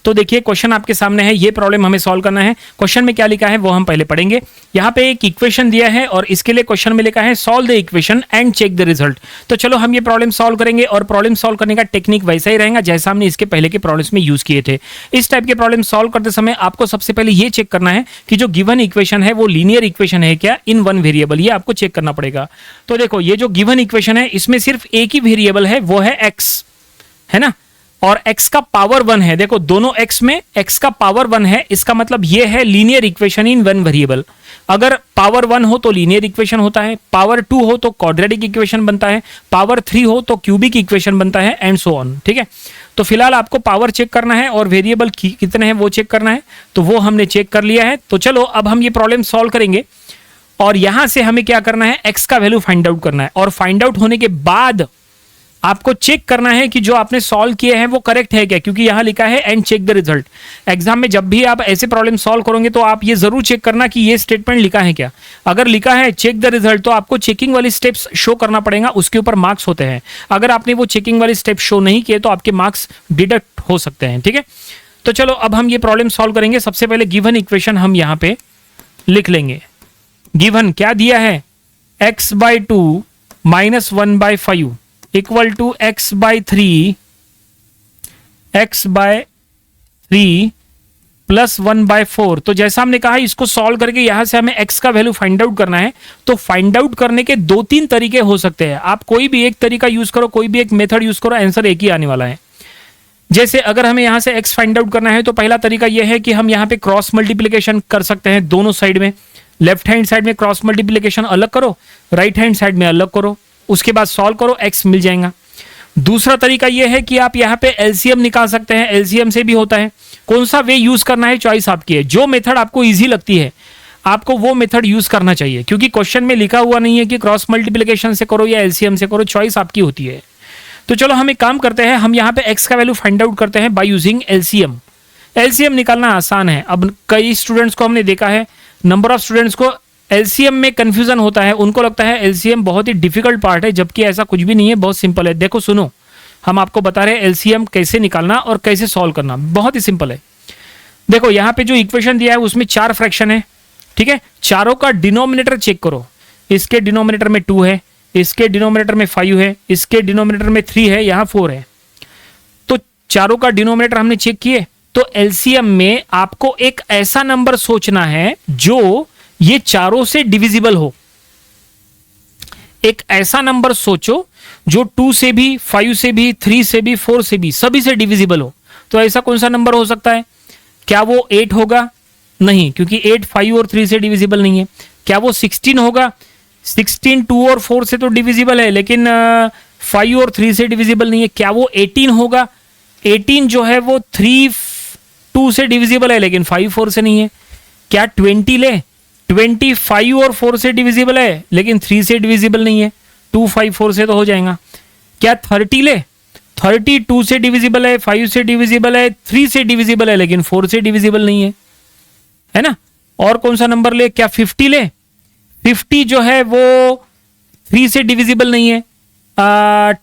तो देखिए क्वेश्चन आपके सामने है, ये प्रॉब्लम हमें सॉल्व करना है। क्वेश्चन में क्या लिखा है वो हम पहले पढ़ेंगे। यहाँ पे एक इक्वेशन दिया है और इसके लिए क्वेश्चन में लिखा है solve the equation and check the result. तो चलो हम ये प्रॉब्लम सॉल्व करेंगे और प्रॉब्लम सॉल्व करने का टेक्निक वैसा ही रहेगा जैसा हमने इसके पहले के प्रॉब्लम्स में यूज किए थे। इस टाइप के प्रॉब्लम सॉल्व करते समय आपको सबसे पहले ये चेक करना है कि जो गिवन इक्वेशन है वो लीनियर इक्वेशन है क्या इन वन वेरिएबल, ये आपको चेक करना पड़ेगा। तो देखो ये जो गिवन इक्वेशन है इसमें सिर्फ एक ही वेरिएबल है, वो है x, है ना, और x का पावर 1 है। देखो दोनों x में x का पावर 1 है, इसका मतलब ये है linear equation in one variable. अगर पावर 1 हो तो लीनियर इक्वेशन होता है, पावर 2 हो तो क्वाड्रेटिक इक्वेशन बनता है, पावर 3 हो तो क्यूबिक इक्वेशन बनता है, एंड सो ऑन। ठीक है, तो फिलहाल आपको पावर चेक करना है और वेरिएबल कितने हैं वो चेक करना है, तो वो हमने चेक कर लिया है। तो चलो अब हम ये प्रॉब्लम सॉल्व करेंगे और यहां से हमें क्या करना है, x का वैल्यू फाइंड आउट करना है, और फाइंड आउट होने के बाद आपको चेक करना है कि जो आपने सॉल्व किए हैं वो करेक्ट है क्या, क्योंकि यहां लिखा है and check the result. Exam में जब भी आप ऐसे प्रॉब्लम सॉल्व करोगे तो आप ये जरूर चेक करना कि ये स्टेटमेंट लिखा है क्या। अगर लिखा है चेक द रिजल्ट तो आपको चेकिंग वाली स्टेप्स शो करना पड़ेगा, उसके ऊपर मार्क्स होते हैं। अगर आपने वो चेकिंग वाली स्टेप शो नहीं किए तो आपके मार्क्स डिडक्ट हो सकते हैं। ठीक है, तो चलो अब हम ये प्रॉब्लम सॉल्व करेंगे। सबसे पहले गिवन इक्वेशन हम यहां पे लिख लेंगे। गिवन क्या दिया है, x/2 -1/5 equal to x/3 plus 1/4। तो जैसा हमने कहा इसको सॉल्व करके यहां से हमें x का वैल्यू फाइंड आउट करना है। तो फाइंड आउट करने के 2-3 तरीके हो सकते हैं, आप कोई भी एक तरीका यूज करो, कोई भी एक मेथड यूज करो, आंसर एक ही आने वाला है। जैसे अगर हमें यहां से x फाइंड आउट करना है तो पहला तरीका यह है कि हम यहां पे क्रॉस मल्टीप्लिकेशन कर सकते हैं दोनों साइड में। लेफ्ट हैंड साइड में क्रॉस मल्टीप्लिकेशन अलग करो, राइट हैंड साइड में अलग करो, उसके बाद सॉल्व करो, x मिल जाएगा। दूसरा तरीका यह है कि आप यहाँ पे एलसीएम निकाल सकते हैं, एलसीएम से भी होता है। कौन सा वे यूज करना है चॉइस आपकी है, जो मेथड आपको इजी लगती है आपको वो मेथड यूज करना चाहिए, क्योंकि क्वेश्चन में लिखा हुआ नहीं है कि क्रॉस मल्टीप्लिकेशन से करो या एलसीएम से करो, चॉइस आपकी होती है। तो चलो हम एक काम करते हैं, हम यहाँ पे x का वैल्यू फाइंड आउट करते हैं बाय यूजिंग एलसीएम। एलसीएम निकालना आसान है। अब कई स्टूडेंट्स को हमने देखा है, नंबर ऑफ स्टूडेंट्स को एलसीएम में कंफ्यूजन होता है, उनको लगता है एलसीएम बहुत ही डिफिकल्ट पार्ट है, जबकि ऐसा कुछ भी नहीं है, बहुत सिंपल है। देखो सुनो, हम आपको बता रहे हैं एलसीएम कैसे निकालना और कैसे सॉल्व करना, बहुत ही सिंपल है। देखो यहाँ पे जो इक्वेशन दिया है उसमें 4 फ्रैक्शन है, ठीक है। चारों का डिनोमिनेटर चेक करो, इसके डिनोमिनेटर में 2 है, इसके डिनोमिनेटर में 5 है, इसके डिनोमिनेटर में 3 है, यहाँ 4 है। तो चारों का डिनोमिनेटर हमने चेक किए। तो एलसीएम में आपको एक ऐसा नंबर सोचना है जो ये चारों से डिविजिबल हो। एक ऐसा नंबर सोचो जो 2 से भी, 5 से भी, 3 से भी, 4 से भी, सभी से डिविजिबल हो। तो ऐसा कौन सा नंबर हो सकता है? क्या वो 8 होगा? नहीं, क्योंकि 8 5 और 3 से डिविजिबल नहीं है। क्या वो 16 होगा? 16 2 और 4 से तो डिविजिबल है, लेकिन 5 और 3 से डिविजिबल नहीं है। क्या वो 18 होगा? 18 जो है वो 3 2 से डिविजिबल है, लेकिन 5 4 से नहीं है। क्या 20 ले? 20 5 और 4 से डिविजिबल है, लेकिन 3 से डिविजिबल नहीं है। 2 5 4 से तो हो जाएगा। क्या 30 ले? 30 2 से डिविजिबल है, 5 से डिविजिबल है, 3 से डिविजिबल है, लेकिन 4 से डिविजिबल नहीं है ना। और कौन सा नंबर ले? क्या 50 ले? 50 जो है वो 3 से डिविजिबल नहीं है,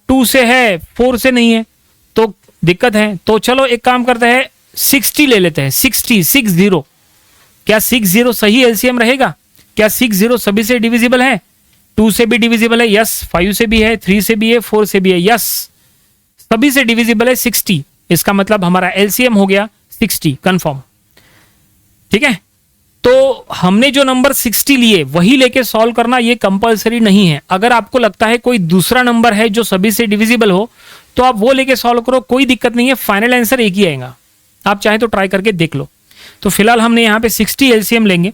2 से है, 4 से नहीं है, तो दिक्कत है। तो चलो एक काम करते हैं, 60 ले लेते हैं। 60 क्या 60 सही एलसीएम रहेगा? क्या 60 सभी से डिविजिबल है? 2 से भी डिविजिबल है, यस। 5 से भी है, 3 से भी है, 4 से भी है, यस। सभी से डिविजिबल है 60। इसका मतलब हमारा एलसीएम हो गया 60 कंफर्म। ठीक है, तो हमने जो नंबर 60 लिए वही लेके सॉल्व करना ये कंपलसरी नहीं है। अगर आपको लगता है कोई दूसरा नंबर है जो सभी से डिविजिबल हो तो आप वो लेके सॉल्व करो, कोई दिक्कत नहीं है। फाइनल आंसर एक ही आएगा, आप चाहे तो ट्राई करके देख लो। तो फिलहाल हमने यहां पे 60 एलसीएम लेंगे,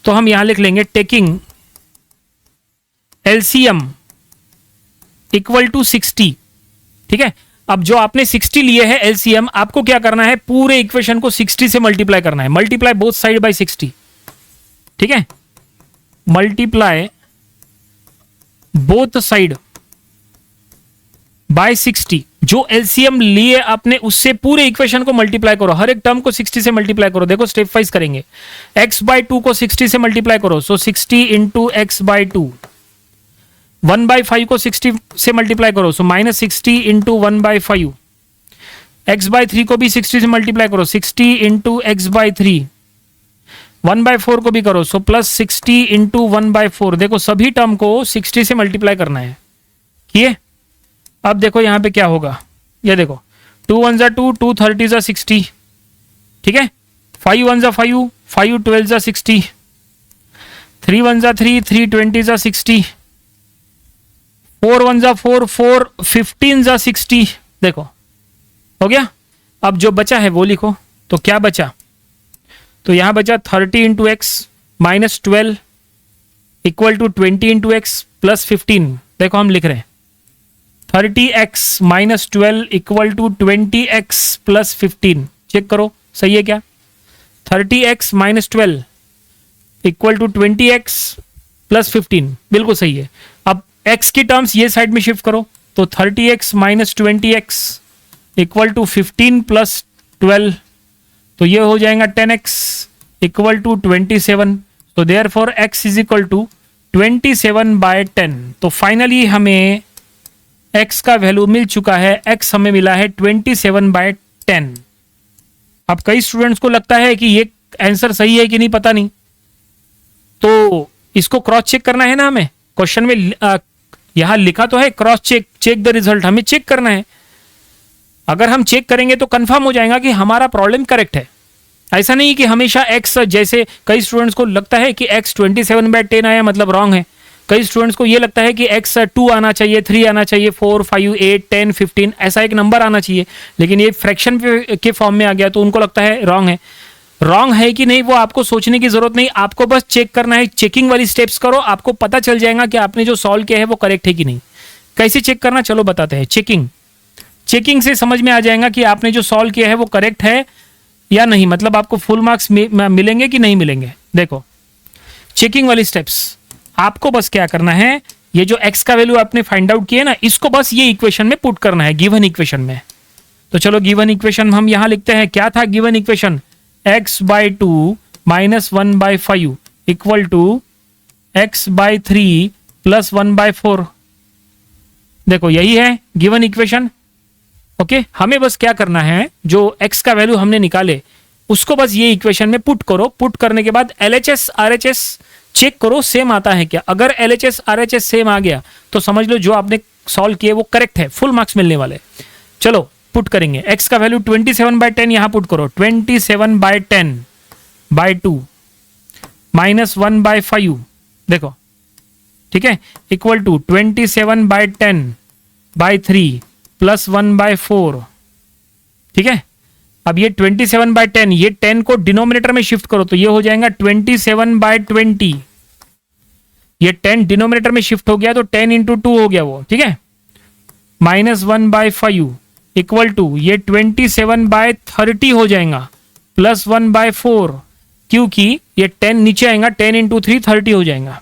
तो हम यहां लिख लेंगे टेकिंग एलसीएम इक्वल टू 60। ठीक है, अब जो आपने 60 लिए है एलसीएम, आपको क्या करना है, पूरे इक्वेशन को 60 से मल्टीप्लाई करना है। Multiply both side by 60। ठीक है, मल्टीप्लाई बोथ साइड बाय 60। जो एलसीएम लिए आपने उससे पूरे इक्वेशन को मल्टीप्लाई करो, हर एक टर्म को 60 से मल्टीप्लाई करो। देखो स्टेप वाइज करेंगे। x/2 को 60 से मल्टीप्लाई करो, सो 60 इंटू x/2। 1/5 को 60 से मल्टीप्लाई करो, सो -60 इंटू 1/5। x/3 को भी 60 से मल्टीप्लाई करो, 60 इंटू x/3, 1/4 को भी करो, सो प्लस 60 इंटू 1/4। देखो सभी टर्म को 60 से मल्टीप्लाई करना है, किए? अब देखो यहाँ पे क्या होगा, ये देखो 2 1 जा 2, 2 30 जा 60, ठीक है, 5 1 जा 5, 5 12 जा 60, 3 1 जा 3, 3 20 जा 60, 4 1 जा 4, 4 15 जा 60। देखो हो गया। अब जो बचा है वो लिखो, तो क्या बचा, तो यहां बचा 30 into x minus 12 equal to 20 into x plus 15। देखो हम लिख रहे हैं 30x minus 12 equal to 20x plus 15। Check करो सही है क्या, 30x minus 12 equal to 20x plus 15, बिल्कुल सही है। अब x की टर्म्स ये साइड में शिफ्ट करो, तो 30x minus 20x equal to 15 plus 12, तो ये हो जाएगा 10x इक्वल टू 27। तो therefore x is equal to 27/10। तो फाइनली हमें x का वैल्यू मिल चुका है, x हमें मिला है 27/10। अब कई स्टूडेंट्स को लगता है कि ये आंसर सही है कि नहीं पता नहीं, तो इसको क्रॉस चेक करना है ना हमें। क्वेश्चन में यहां लिखा तो है cross check, check the result, हमें चेक करना है। अगर हम चेक करेंगे तो कंफर्म हो जाएगा कि हमारा प्रॉब्लम करेक्ट है। ऐसा नहीं कि हमेशा x, जैसे कई स्टूडेंट्स को लगता है कि x 27/10 आया मतलब रॉन्ग है। कई स्टूडेंट्स को ये लगता है कि x 2 आना चाहिए, 3 आना चाहिए, 4 5 8 10 15 ऐसा एक नंबर आना चाहिए, लेकिन ये फ्रैक्शन के फॉर्म में आ गया तो उनको लगता है रॉन्ग है। रॉन्ग है कि नहीं वो आपको सोचने की जरूरत नहीं, आपको बस चेक करना है। चेकिंग वाली स्टेप्स करो, आपको पता चल जाएगा कि आपने जो सॉल्व किया है वो करेक्ट है कि नहीं। कैसे चेक करना, चलो बताते हैं। चेकिंग से समझ में आ जाएगा कि आपने जो सॉल्व किया है वो करेक्ट है या नहीं, मतलब आपको फुल मार्क्स मिलेंगे कि नहीं मिलेंगे। देखो चेकिंग वाली स्टेप्स, आपको बस क्या करना है, ये जो x का वैल्यू आपने फाइंड आउट किया ना, इसको बस ये इक्वेशन में पुट करना है, गिवन इक्वेशन में। तो चलो गिवन इक्वेशन हम यहां लिखते हैं। क्या था given equation, x/2 minus 1/5 equal to x/3 plus 1/4। देखो यही है गिवन इक्वेशन। ओके, हमें बस क्या करना है, जो x का वैल्यू हमने निकाले उसको बस ये इक्वेशन में पुट करो। पुट करने के बाद LHS RHS चेक करो सेम आता है क्या। अगर LHS RHS सेम आ गया तो समझ लो जो आपने सॉल्व किए वो करेक्ट है, फुल मार्क्स मिलने वाले। चलो पुट करेंगे, x का वैल्यू 27/10 यहां पुट करो, 27/10/2 माइनस 1/5। देखो ठीक है, इक्वल टू 27/10/3 प्लस 1/4। ठीक है, अब ये 27/10, ये 10 को डिनोमिनेटर में शिफ्ट करो तो ये हो जाएगा 27/20। ये 10 डिनोमिनेटर में शिफ्ट हो गया तो 10 इंटू 2 हो गया वो, ठीक है, माइनस 1/5 इक्वल टू ये 27/30 हो जाएगा प्लस 1/4, क्योंकि ये 10 नीचे आएगा, 10 इंटू 3 30 हो जाएगा।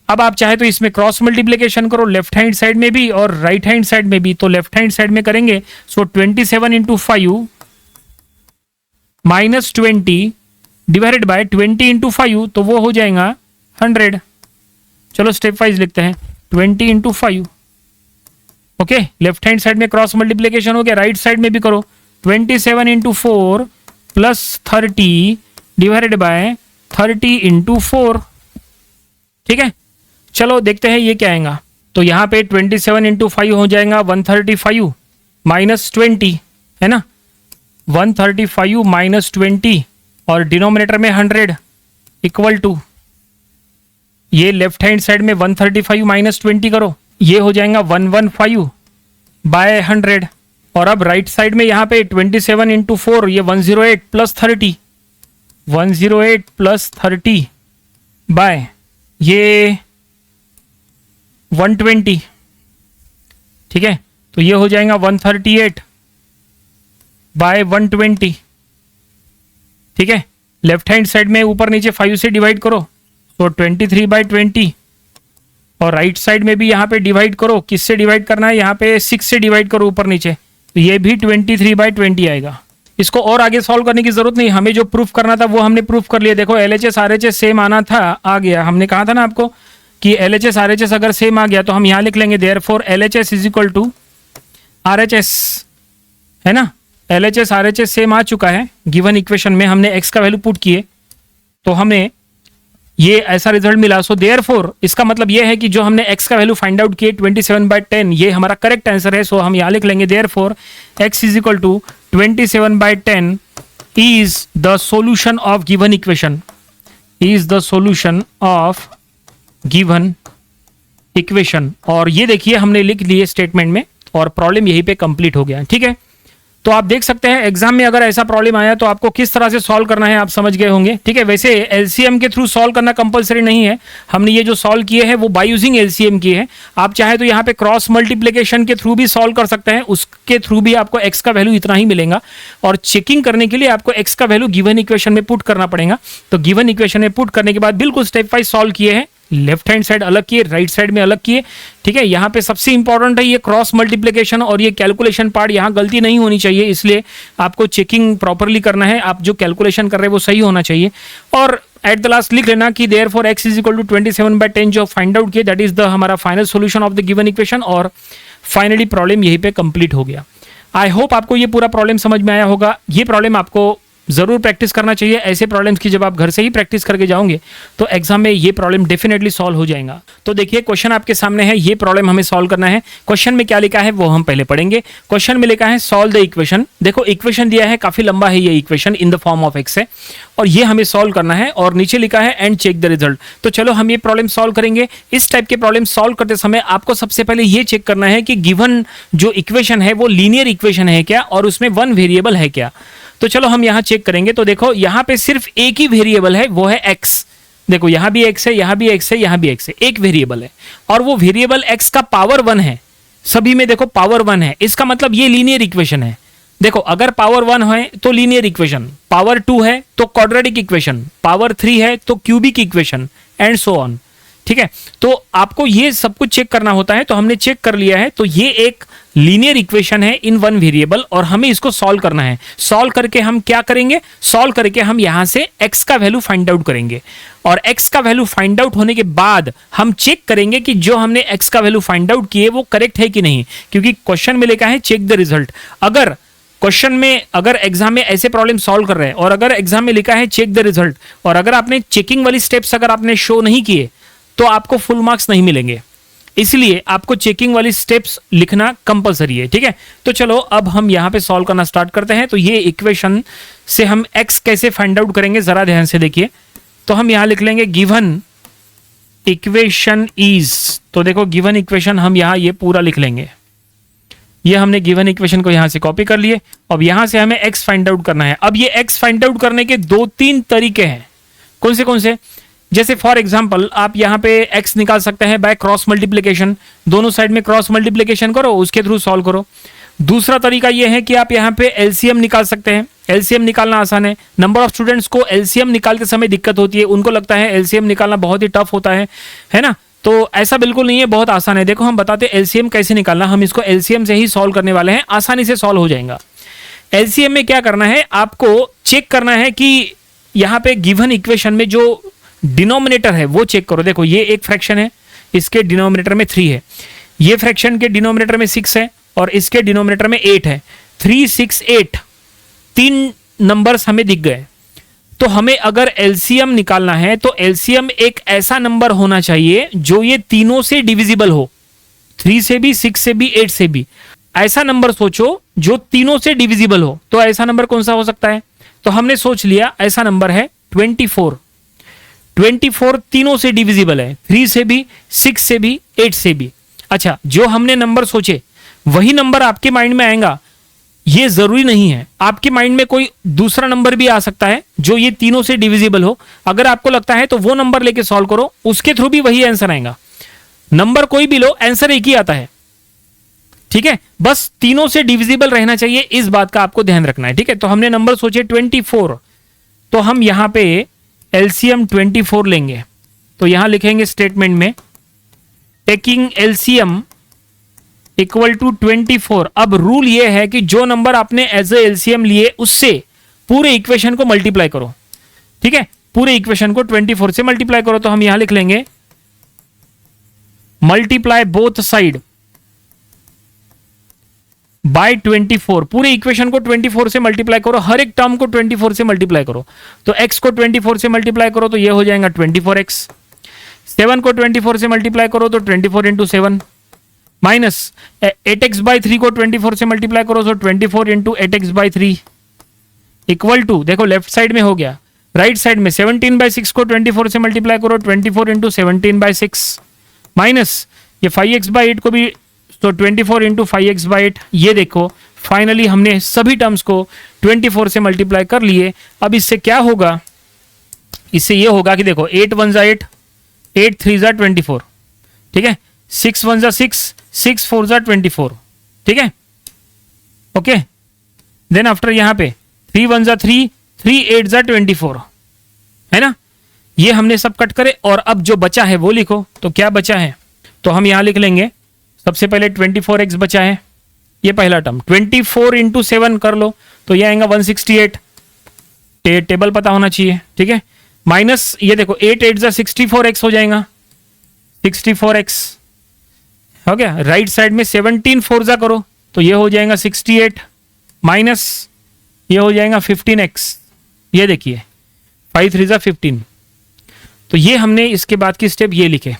अब आप चाहे तो इसमें क्रॉस मल्टीप्लिकेशन करो, लेफ्ट हैंड साइड में भी और राइट हैंड साइड में भी। तो लेफ्ट हैंड साइड में करेंगे, सो 27 into 5 minus 20 divided by 20 into 5, तो वो हो जाएगा 100। चलो स्टेप वाइज लिखते हैं, 20 into 5। Okay, left hand side में क्रॉस मल्टीप्लिकेशन हो गया, राइट साइड में भी करो, 27 into 4 plus 30 divided by 30 into 4। ठीक है, चलो देखते हैं ये क्या आएगा। तो यहाँ पे 27 इंटू 5 हो जाएगा 135 माइनस 20, है ना, 135 माइनस 20 और डिनोमिनेटर में 100 इक्वल टू ये लेफ्ट हैंड साइड में 135 माइनस 20 करो, ये हो जाएगा 115 बाय 100। और अब राइट साइड में यहाँ पे 27 इंटू 4, ये 108 प्लस 30, 108 प्लस 30 बाय ये 120। ठीक है, तो ये हो जाएगा 138 बाय 120। ठीक है, लेफ्ट हैंड साइड में ऊपर नीचे 5 से डिवाइड करो तो 23/20, और राइट साइड में भी यहाँ पे डिवाइड करो, किससे डिवाइड करना है, यहाँ पे 6 से डिवाइड करो ऊपर नीचे, तो ये भी 23/20 आएगा। इसको और आगे सॉल्व करने की जरूरत नहीं, हमें जो प्रूफ करना था वो हमने प्रूफ कर लिया। देखो LHS RHS सेम आना था, आ गया। हमने कहा था ना आपको कि LHS RHS अगर सेम आ गया तो हम यहाँ लिख लेंगे therefore LHS is equal to RHS, है ना, LHS RHS सेम आ चुका है, गिवन इक्वेशन में हमने x का वैल्यू पुट किए तो हमें ये ऐसा रिजल्ट मिला। सो देयरफॉर इसका मतलब ये है कि जो हमने x का वैल्यू फाइंड आउट किए 27/10 ये हमारा करेक्ट आंसर है। सो हम यहाँ लिख लेंगे therefore x is equal to 27/10 is the solution of given equation, is the solution of given equation। और ये देखिए हमने लिख लिए स्टेटमेंट में और प्रॉब्लम यहीं पे कंप्लीट हो गया। ठीक है, तो आप देख सकते हैं एग्जाम में अगर ऐसा प्रॉब्लम आया तो आपको किस तरह से सॉल्व करना है आप समझ गए होंगे। ठीक है, वैसे एलसीएम के थ्रू सॉल्व करना कंपलसरी नहीं है, हमने ये जो सॉल्व किए हैं वो बाय यूजिंग एलसीएम किए हैं। आप चाहे तो यहाँ पे क्रॉस मल्टीप्लिकेशन के थ्रू भी सॉल्व कर सकते हैं, उसके थ्रू भी आपको एक्स का वैल्यू इतना ही मिलेगा और चेकिंग करने के लिए आपको एक्स का वैल्यू गिवन इक्वेशन में पुट करना पड़ेगा। तो गिवन इक्वेशन में पुट करने के बाद बिल्कुल स्टेप वाइज सॉल्व किए हैं, लेफ्ट हैंड साइड अलग किए, राइट साइड में अलग किए। ठीक है, यहाँ पे सबसे इंपॉर्टेंट है ये क्रॉस मल्टीप्लिकेशन और ये कैलकुलेशन पार्ट, यहाँ गलती नहीं होनी चाहिए, इसलिए आपको चेकिंग प्रॉपरली करना है। आप जो कैलकुलेशन कर रहे हैं वो सही होना चाहिए और एट द लास्ट लिख लेना कि therefore x is equal to 27/10 जो फाइंड आउट किया दैट इज द हमारा final solution of the given equation और फाइनली प्रॉब्लम यहीं पे कंप्लीट हो गया। आई होप आपको ये पूरा प्रॉब्लम समझ में आया होगा। ये प्रॉब्लम आपको जरूर प्रैक्टिस करना चाहिए। ऐसे प्रॉब्लम्स की जब आप घर से ही प्रैक्टिस करके जाओगे तो एग्जाम में ये प्रॉब्लम डेफिनेटली सॉल्व हो जाएगा। तो देखिए क्वेश्चन आपके सामने है, ये प्रॉब्लम हमें सॉल्व करना है। क्वेश्चन में क्या लिखा है वो हम पहले पढ़ेंगे। क्वेश्चन में लिखा है सॉल्व द इक्वेशन। देखो इक्वेशन दिया है, काफी लंबा है ये equation, in the form of x है और ये हमें सॉल्व करना है और नीचे लिखा है एंड चेक द रिजल्ट। तो चलो हम ये प्रॉब्लम सॉल्व करेंगे। इस टाइप के प्रॉब्लम सॉल्व करते समय आपको सबसे पहले ये चेक करना है कि गिवन जो इक्वेशन है वो लीनियर इक्वेशन है क्या और उसमें वन वेरिएबल है क्या। तो चलो हम यहां चेक करेंगे। तो देखो यहां पे सिर्फ एक ही वेरिएबल है, वो है x। देखो यहां भी x है, यहां भी x है, यहां भी x है, एक वेरिएबल है और वो वेरिएबल x का पावर 1 है। सभी में देखो पावर 1 है, इसका मतलब ये लीनियर इक्वेशन है। देखो अगर पावर 1 है तो लीनियर इक्वेशन, पावर 2 है तो क्वाड्रेटिक इक्वेशन, पावर 3 है तो cubic equation and so on. ठीक है, तो आपको ये सब कुछ चेक करना होता है। तो हमने चेक कर लिया है, तो ये एक लीनियर इक्वेशन है इन वन वेरिएबल और हमें इसको सॉल्व करना है। सॉल्व करके हम क्या करेंगे, सॉल्व करके हम यहां से x का वैल्यू फाइंड आउट करेंगे और x का वैल्यू फाइंड आउट होने के बाद हम चेक करेंगे कि जो हमने x का वैल्यू फाइंड आउट किए वो करेक्ट है कि नहीं, क्योंकि क्वेश्चन में लिखा है चेक द रिजल्ट। अगर क्वेश्चन में, अगर एग्जाम में ऐसे प्रॉब्लम सॉल्व कर रहे हैं और अगर एग्जाम में लिखा है चेक द रिजल्ट और अगर आपने चेकिंग वाली स्टेप्स अगर आपने शो नहीं किए तो आपको फुल मार्क्स नहीं मिलेंगे, इसलिए आपको चेकिंग वाली स्टेप्स लिखना कंपलसरी है। ठीक है, तो चलो अब हम यहां पे सॉल्व करना स्टार्ट करते हैं। तो ये इक्वेशन से हम x कैसे फाइंड आउट करेंगे जरा ध्यान से देखिए। तो हम यहां लिख लेंगे गिवन इक्वेशन इज, तो देखो गिवन इक्वेशन हम यहां ये पूरा लिख लेंगे। ये हमने गिवन इक्वेशन को यहां से कॉपी कर लिए। अब यहां से हमें x फाइंड आउट करना है। अब ये x फाइंड आउट करने के 2-3 तरीके हैं। कौन से? जैसे फॉर एग्जाम्पल आप यहाँ पे x निकाल सकते हैं बाय क्रॉस मल्टीप्लिकेशन, दोनों साइड में क्रॉस मल्टीप्लिकेशन करो, उसके थ्रू सॉल्व करो। दूसरा तरीका ये है कि आप यहाँ पे एलसीएम निकाल सकते हैं। एलसीएम निकालना आसान है। नंबर ऑफ स्टूडेंट्स को एलसीएम निकालते समय दिक्कत होती है, उनको लगता है एलसीएम निकालना बहुत ही टफ होता है ना। तो ऐसा बिल्कुल नहीं है, बहुत आसान है। देखो हम बताते हैं एलसीएम कैसे निकालना, हम इसको एलसीएम से ही सॉल्व करने वाले हैं, आसानी से सॉल्व हो जाएगा। एलसीएम में क्या करना है, आपको चेक करना है कि यहाँ पे गिवन इक्वेशन में जो डिनोमिनेटर है वो चेक करो। देखो ये एक फ्रैक्शन है, इसके डिनोमिनेटर में 3 है, ये फ्रैक्शन के डिनोमिनेटर में 6 है और इसके डिनोमिनेटर में 8 है। 3, 6, 8 3 नंबर्स हमें दिख गए। तो हमें अगर एलसीएम निकालना है तो एलसीएम एक ऐसा नंबर होना चाहिए जो ये तीनों से डिविजिबल हो, 3 से भी, 6 से भी, 8 से भी। ऐसा नंबर सोचो जो तीनों से डिविजिबल हो। तो ऐसा नंबर कौन सा हो सकता है? तो हमने सोच लिया ऐसा नंबर है 24। 24 तीनों से डिविजिबल है, 3 से भी, 6 से भी, 8 से भी। अच्छा, जो हमने नंबर सोचे वही नंबर आपके माइंड में आएगा, ये जरूरी नहीं है। आपके माइंड में कोई दूसरा नंबर भी आ सकता है जो ये तीनों से डिविजिबल हो। अगर आपको लगता है तो वो नंबर लेके सॉल्व करो, उसके थ्रू भी वही आंसर आएगा। नंबर कोई भी लो, आंसर एक ही आता है। ठीक है, बस तीनों से डिविजिबल रहना चाहिए, इस बात का आपको ध्यान रखना है। ठीक है, तो हमने नंबर सोचे 24, तो हम यहां पे एलसीएम 24 लेंगे। तो यहां लिखेंगे स्टेटमेंट में टेकिंग एलसीएम इक्वल टू 24। अब रूल ये है कि जो नंबर आपने एज ए एलसीएम लिए उससे पूरे इक्वेशन को मल्टीप्लाई करो। ठीक है, पूरे इक्वेशन को 24 से मल्टीप्लाई करो। तो हम यहां लिख लेंगे मल्टीप्लाई बोथ साइड बाय 24, पूरे इक्वेशन को 24 से मल्टीप्लाई करो, हर एक टर्म को 24 से मल्टीप्लाई करो। तो x को 24 से मल्टीप्लाई करो तो ये हो जाएगा 24x, 7 को 24 से मल्टीप्लाई करो तो 24 इंटू 7, माइनस 8x/3 को 24 से मल्टीप्लाई करो तो 24 इंटू 8x/3 इक्वल टू, देखो लेफ्ट साइड में हो गया, राइट साइड में 17/6 को 24 से मल्टीप्लाई करो 24 इंटू 17/6, माइनस ये 5x/8 को भी तो 24 इंटू 5x/8। ये देखो फाइनली हमने सभी टर्म्स को 24 से मल्टीप्लाई कर लिए। अब इससे क्या होगा, इससे ये होगा कि देखो 8 1 जा 8, 8 3 जा 24, ठीक है, 6 1 जा 6, 6 4 जा 24, ठीक है, ओके। देन आफ्टर यहाँ पे 3 1 जा 3, 3 8 जा 24, है ना। ये हमने सब कट करे और अब जो बचा है वो लिखो। तो क्या बचा है, तो हम यहां लिख लेंगे सबसे पहले 24x बचा है, ये पहला टर्म, 24 इंटू 7 कर लो तो ये आएगा 168, टेबल पता होना चाहिए, ठीक है, माइनस ये देखो 8 8 जा 64x हो जाएगा, 64x हो गया। राइट साइड में 17 4 जा करो तो ये हो जाएगा 68, माइनस ये हो जाएगा 15x, ये देखिए 5 3 जा 15। तो ये हमने इसके बाद की स्टेप ये लिखे।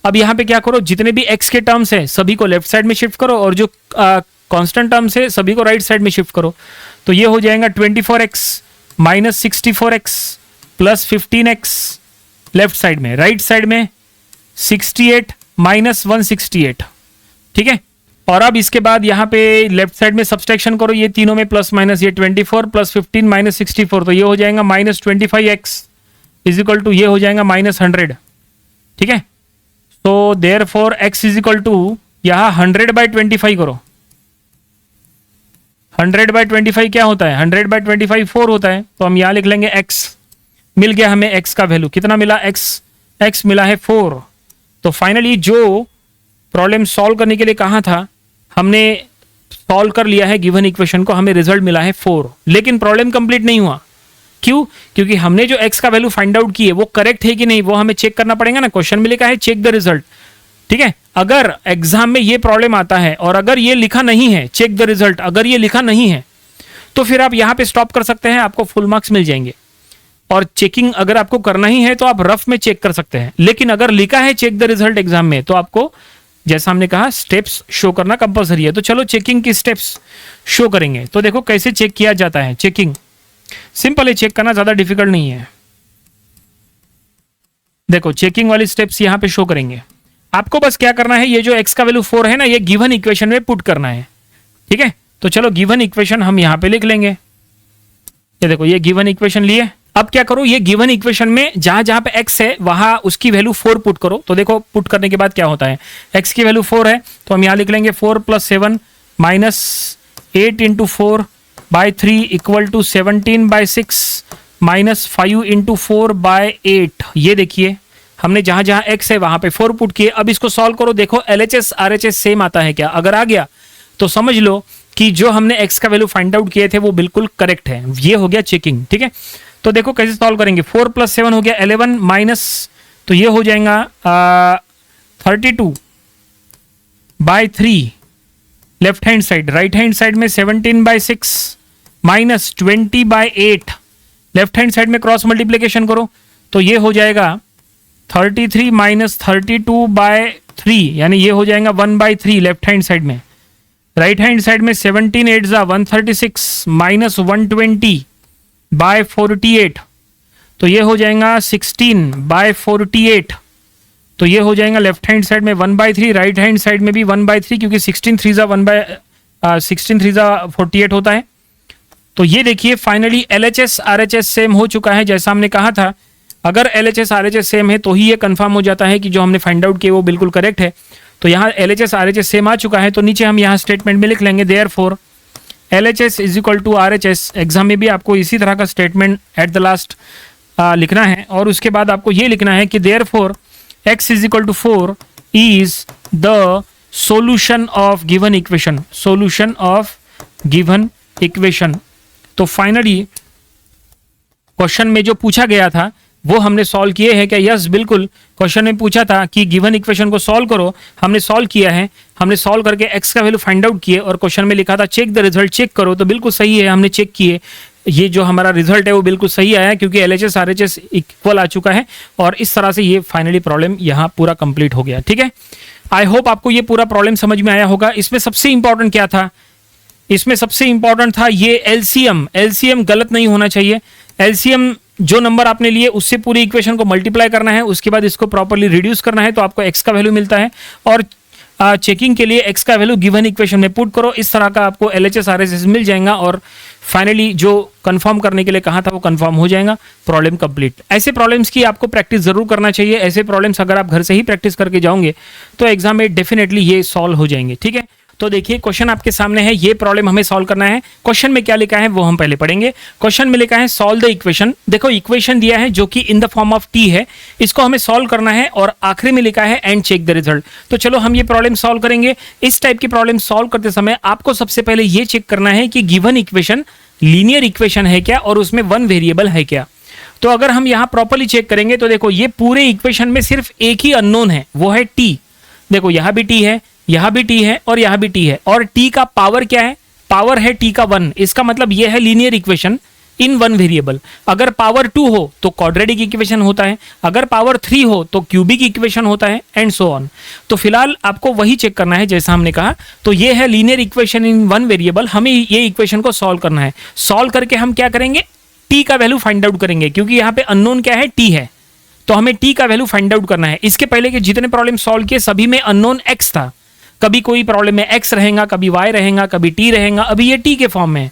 अब यहाँ पे क्या करो, जितने भी x के टर्म्स हैं सभी को लेफ्ट साइड में शिफ्ट करो और जो कांस्टेंट टर्म्स है सभी को राइट साइड में शिफ्ट करो। तो ये हो जाएगा 24x minus 64x plus 15x left side में, राइट साइड में 68 माइनस 168, ठीक है। और अब इसके बाद यहाँ पे लेफ्ट साइड में सब्सट्रैक्शन करो, ये तीनों में प्लस माइनस, ये 24 प्लस 15 माइनस 64, तो ये हो जाएगा minus 25x is equal to ये हो जाएगा माइनस 100, ठीक है। तो therefore x is equal to यहां 100/25 करो, 100/25 क्या होता है, 100/25 4 होता है। तो हम यहां लिख लेंगे x, मिल गया हमें x का वैल्यू, कितना मिला, x मिला है 4। तो फाइनली जो प्रॉब्लम सॉल्व करने के लिए कहा था हमने सॉल्व कर लिया है गिवन इक्वेशन को, हमें रिजल्ट मिला है 4। लेकिन प्रॉब्लम कंप्लीट नहीं हुआ, क्यों, क्योंकि हमने जो x का वैल्यू फाइंड आउट की है वो करेक्ट है कि नहीं वो हमें चेक करना पड़ेगा ना। क्वेश्चन में लिखा है चेक द रिजल्ट, ठीक है। अगर एग्जाम में ये प्रॉब्लम आता है और अगर ये लिखा नहीं है चेक द रिजल्ट, अगर ये लिखा नहीं है तो फिर आप यहां पे स्टॉप कर सकते हैं, आपको फुल मार्क्स मिल जाएंगे। और चेकिंग अगर आपको करना ही है तो आप रफ में चेक कर सकते हैं, लेकिन अगर लिखा है चेक द रिजल्ट एग्जाम में तो आपको जैसा हमने कहा स्टेप्स शो करना कंपलसरी है। तो चलो चेकिंग की स्टेप्स शो करेंगे। तो देखो कैसे चेक किया जाता है, चेकिंग सिंपल है, चेक करना ज्यादा डिफिकल्ट नहीं है। देखो चेकिंग वाली स्टेप्स यहां पे शो करेंगे। आपको बस क्या करना है, ये जो x का वैल्यू 4 है ना, ये गिवन इक्वेशन में पुट करना है, ठीक है। तो चलो गिवन इक्वेशन हम यहां पे लिख लेंगे। ये देखो ये गिवन इक्वेशन लिए। अब क्या करो, ये गिवन इक्वेशन में जहां जहां पे x है वहां उसकी वैल्यू 4 पुट करो। तो देखो पुट करने के बाद क्या होता है, x की वैल्यू 4 है तो हम यहां लिख लेंगे 4 + 7 माइनस 8 × 4/3 इक्वल टू 17/6 माइनस 5 × 4/8। ये देखिए हमने जहां जहां x है वहां पे 4 पुट किए। अब इसको सॉल्व करो, देखो LHS RHS सेम आता है क्या, अगर आ गया तो समझ लो कि जो हमने x का वैल्यू फाइंड आउट किए थे वो बिल्कुल करेक्ट है। ये हो गया चेकिंग, ठीक है। तो देखो कैसे सॉल्व करेंगे, 4 + 7 हो गया 11 माइनस, तो ये हो जाएगा 32/3 left hand side, right hand side में 17/6 माइनस 20/8, लेफ्ट हैंड साइड में क्रॉस मल्टीप्लीकेशन करो तो ये हो जाएगा 33 माइनस 32/3, यानी ये हो जाएगा 1/3 लेफ्ट हैंड साइड में। राइट हैंड साइड में 17 8 जा 136 माइनस 120/48, तो ये हो जाएगा 16/48। तो ये हो जाएगा लेफ्ट हैंड साइड में 1/3, राइट हैंड साइड में भी 1/3, क्योंकि 16 3 जा 48 होता है। तो ये देखिए फाइनली LHS RHS सेम हो चुका है, जैसा हमने कहा था। अगर LHS RHS सेम है तो ही ये कंफर्म हो जाता है कि जो हमने फाइंड आउट किया वो बिल्कुल करेक्ट है। तो यहाँ LHS RHS सेम आ चुका है, तो नीचे हम यहाँ स्टेटमेंट में लिख लेंगे therefore LHS is equal to RHS। Exam में भी आपको इसी तरह का स्टेटमेंट एट द लास्ट लिखना है, और उसके बाद आपको ये लिखना है कि therefore x is equal to 4 is the solution of given equation, solution of given equation. तो फाइनली क्वेश्चन में जो पूछा गया था वो हमने सॉल्व किए हैं क्या? यस बिल्कुल, क्वेश्चन में पूछा था कि गिवन इक्वेशन को सॉल्व करो, हमने सॉल्व किया है। हमने सॉल्व करके x का वैल्यू फाइंड आउट किए और क्वेश्चन में लिखा था चेक द रिजल्ट, चेक करो, तो बिल्कुल सही है, हमने चेक किए। ये जो हमारा रिजल्ट है वो बिल्कुल सही आया है क्योंकि LHS RHS इक्वल आ चुका है और इस तरह से ये फाइनली प्रॉब्लम यहाँ पूरा कंप्लीट हो गया। ठीक है, आई होप आपको ये पूरा प्रॉब्लम समझ में आया होगा। इसमें सबसे इंपॉर्टेंट क्या था? इसमें सबसे इंपॉर्टेंट था ये एलसीएम गलत नहीं होना चाहिए। एलसीएम जो नंबर आपने लिए उससे पूरी इक्वेशन को मल्टीप्लाई करना है, उसके बाद इसको प्रॉपर्ली रिड्यूस करना है तो आपको x का वैल्यू मिलता है और चेकिंग के लिए x का वैल्यू गिवन इक्वेशन में पुट करो। इस तरह का आपको LHS RHS मिल जाएगा और फाइनली जो कंफर्म करने के लिए कहा था वो कंफर्म हो जाएगा, प्रॉब्लम कंप्लीट। ऐसे प्रॉब्लम्स की आपको प्रैक्टिस जरूर करना चाहिए। ऐसे प्रॉब्लम्स अगर आप घर से ही प्रैक्टिस करके जाओगे तो एग्जाम में डेफिनेटली ये सॉल्व हो जाएंगे। ठीक है, तो देखिए क्वेश्चन आपके सामने है, ये प्रॉब्लम हमें सॉल्व करना है। क्वेश्चन में क्या लिखा है वो हम पहले पढ़ेंगे। क्वेश्चन में लिखा है सॉल्व द इक्वेशन। देखो इक्वेशन दिया है जो कि in the form of T है, इसको हमें सॉल्व करना है और आखिरी में लिखा है एंड चेक द रिजल्ट। तो चलो हम ये प्रॉब्लम सॉल्व करेंगे। इस टाइप की प्रॉब्लम सॉल्व करते समय आपको सबसे पहले ये चेक करना है कि गिवन इक्वेशन लीनियर इक्वेशन है क्या और उसमें वन वेरिएबल है क्या। तो अगर हम यहाँ प्रॉपर्ली चेक करेंगे तो देखो ये पूरे इक्वेशन में सिर्फ एक ही अननोन है, वो है टी। देखो यहाँ भी टी है, यहां भी टी है और यहां भी टी है और टी का पावर क्या है? पावर है टी का 1। इसका मतलब यह है linear equation in one variable. अगर पावर 2 हो तो क्वाड्रेटिक इक्वेशन होता है, अगर पावर 3 हो तो क्यूबिक इक्वेशन होता है एंड सो ऑन। तो फिलहाल आपको वही चेक करना है जैसा हमने कहा। तो ये है linear equation in one variable, हमें ये इक्वेशन को सॉल्व करना है। सॉल्व करके हम क्या करेंगे? टी का वैल्यू फाइंड आउट करेंगे क्योंकि यहाँ पे अननोन क्या है? टी है, तो हमें टी का वैल्यू फाइंड आउट करना है। इसके पहले के जितने प्रॉब्लम सॉल्व किए सभी में अननोन एक्स था। कभी कोई प्रॉब्लम में x रहेगा, कभी y रहेगा, कभी t रहेगा, अभी ये t के फॉर्म में है।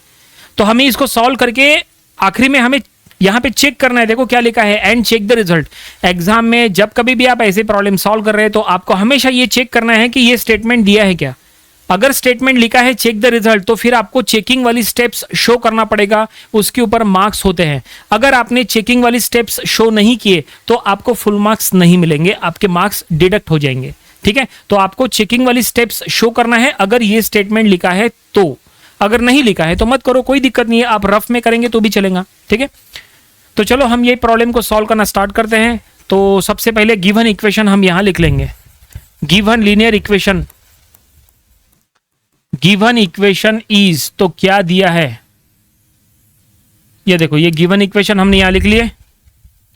तो हमें इसको सॉल्व करके आखिरी में हमें यहाँ पे चेक करना है। देखो क्या लिखा है, and check the result. Exam में जब कभी भी आप ऐसे प्रॉब्लम सॉल्व कर रहे हैं तो आपको हमेशा ये चेक करना है कि ये स्टेटमेंट दिया है क्या। अगर स्टेटमेंट लिखा है चेक द रिजल्ट तो फिर आपको चेकिंग वाली स्टेप्स शो करना पड़ेगा, उसके ऊपर मार्क्स होते हैं। अगर आपने चेकिंग वाली स्टेप्स शो नहीं किए तो आपको फुल मार्क्स नहीं मिलेंगे, आपके मार्क्स डिडक्ट हो जाएंगे। ठीक है, तो आपको चेकिंग वाली स्टेप्स शो करना है अगर ये स्टेटमेंट लिखा है तो। अगर नहीं लिखा है तो मत करो, कोई दिक्कत नहीं है, आप रफ में करेंगे तो भी चलेगा। ठीक है, तो चलो हम ये प्रॉब्लम को सॉल्व करना स्टार्ट करते हैं। तो सबसे पहले गिवन इक्वेशन हम यहां लिख लेंगे। Given linear equation, given equation is, तो क्या दिया है ये देखो, ये गिवन इक्वेशन हमने यहां लिख लिए।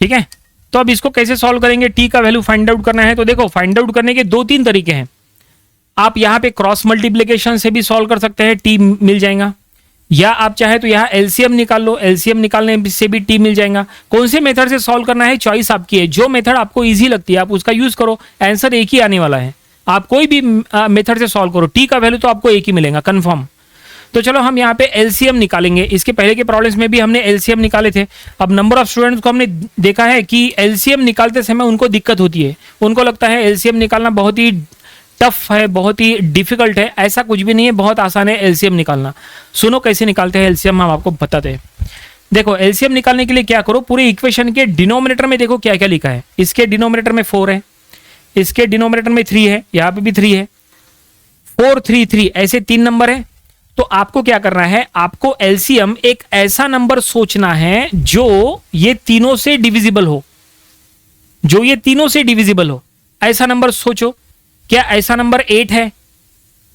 ठीक है, तो अब इसको कैसे सॉल्व करेंगे? टी का वैल्यू फाइंड आउट करना है। तो देखो फाइंड आउट करने के 2-3 तरीके हैं। आप यहाँ पे क्रॉस मल्टीप्लिकेशन से भी सॉल्व कर सकते हैं, टी मिल जाएगा, या आप चाहे तो यहाँ एलसीएम निकाल लो, एलसीएम निकालने से भी टी मिल जाएगा। कौन से मेथड से सॉल्व करना है चॉइस आपकी है, जो मेथड आपको इजी लगती है आप उसका यूज करो, आंसर एक ही आने वाला है। आप कोई भी मेथड से सॉल्व करो, टी का वैल्यू तो आपको एक ही मिलेगा कंफर्म। तो चलो हम यहाँ पे एलसीएम निकालेंगे। इसके पहले के प्रॉब्लम्स में भी हमने एलसीएम निकाले थे। अब नंबर ऑफ स्टूडेंट्स को हमने देखा है कि एलसीएम निकालते समय उनको दिक्कत होती है, उनको लगता है एलसीएम निकालना बहुत ही टफ है, बहुत ही डिफिकल्ट है। ऐसा कुछ भी नहीं है, बहुत आसान है एलसीएम निकालना। सुनो कैसे निकालते हैं एलसीएम, हम आपको बताते हैं। देखो एलसीएम निकालने के लिए क्या करो, पूरे इक्वेशन के डिनोमिनेटर में देखो क्या क्या लिखा है। इसके डिनोमिनेटर में 4 है, इसके डिनोमिनेटर में 3 है, यहाँ पे भी 3 है, 4 3 3 ऐसे 3 नंबर है। तो आपको क्या करना है, आपको एलसीएम एक ऐसा नंबर सोचना है जो ये तीनों से डिविजिबल हो, जो ये तीनों से डिविजिबल हो, ऐसा नंबर सोचो। क्या ऐसा नंबर 8 है?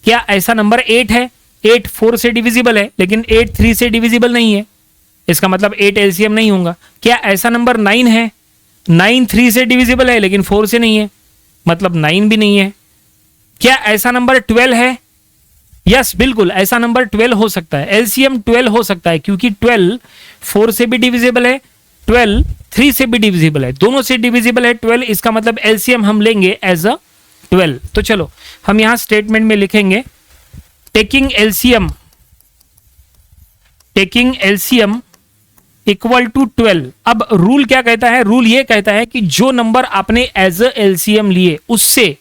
क्या ऐसा नंबर 8 है? 8 4 से डिविजिबल है लेकिन 8 3 से डिविजिबल नहीं है, इसका मतलब 8 एलसीएम नहीं होगा। क्या ऐसा नंबर 9 है? 9 3 से डिविजिबल है लेकिन 4 से नहीं है, मतलब 9 भी नहीं है। क्या ऐसा नंबर 12 है? यस बिल्कुल, ऐसा नंबर 12 हो सकता है, एलसीएम 12 हो सकता है क्योंकि 12 4 से भी डिविजिबल है, 12 3 से भी डिविजिबल है, दोनों से डिविजिबल है 12, इसका मतलब एलसीएम हम लेंगे एज अ 12। तो चलो हम यहां स्टेटमेंट में लिखेंगे टेकिंग एलसीएम इक्वल टू 12। अब रूल क्या कहता है? रूल ये कहता है कि जो नंबर आपने एज अ एलसीएम लिए उससे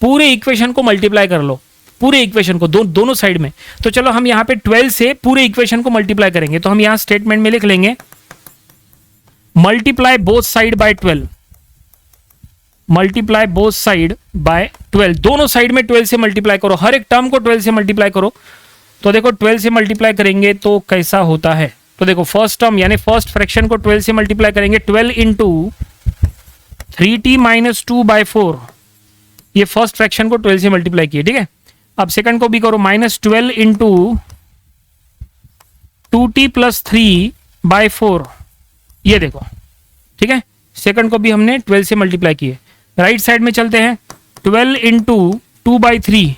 पूरे इक्वेशन को मल्टीप्लाई कर लो, पूरे इक्वेशन को दोनों साइड में। तो चलो हम यहां पे 12 से पूरे इक्वेशन को मल्टीप्लाई करेंगे। तो हम यहां स्टेटमेंट में लिख लेंगे multiply both side by 12, multiply both side by 12, दोनों साइड में 12 से मल्टीप्लाई करो, हर एक टर्म को 12 से मल्टीप्लाई करो। तो देखो 12 से मल्टीप्लाई करेंगे तो कैसा होता है, तो देखो फर्स्ट टर्म यानी फर्स्ट फ्रैक्शन को 12 से मल्टीप्लाई करेंगे, 12 इंटू 3t माइनस 2/4, ये फर्स्ट फ्रैक्शन को 12 से मल्टीप्लाई किए, ठीक है। अब सेकंड को भी करो, -12 इंटू 2t प्लस 3/4, ये देखो, ठीक है। सेकंड को भी हमने 12 से मल्टीप्लाई किए। राइट साइड में चलते हैं, 12 इंटू 2/3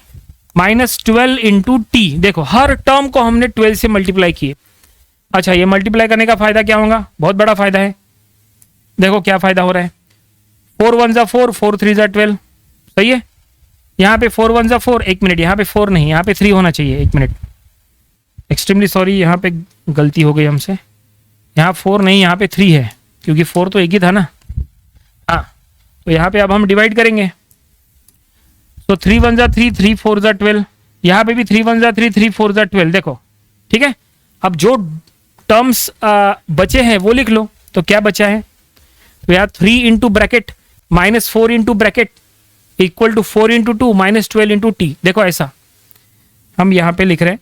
माइनस 12 इंटू टी, देखो हर टर्म को हमने 12 से मल्टीप्लाई किए। अच्छा, ये मल्टीप्लाई करने का फायदा क्या होगा? बहुत बड़ा फायदा है। देखो क्या फायदा हो रहा है, 4 1 जा 4, 4 3 जा 12, सही है। यहाँ पे 4 1 जा 4, एक मिनट, यहाँ पे 4 नहीं, यहाँ पे 3 होना चाहिए, एक मिनट, एक्सट्रीमली सॉरी, यहाँ पे गलती हो गई हमसे, यहाँ 4 नहीं, यहाँ पे 3 है, क्योंकि 4 तो एक ही था ना। हाँ, तो यहाँ पे अब हम डिवाइड करेंगे, तो 3 1 जा 3, 3 4 जा 12, यहाँ पे भी 3 1 जा 3, 3 4 जा 12, देखो, ठीक है। अब जो टर्म्स बचे हैं वो लिख लो। तो क्या बचा है, तो यार 3 into bracket minus 4 into bracket equal to 4 into 2 minus 12 into t. देखो ऐसा हम यहाँ पे लिख रहे हैं,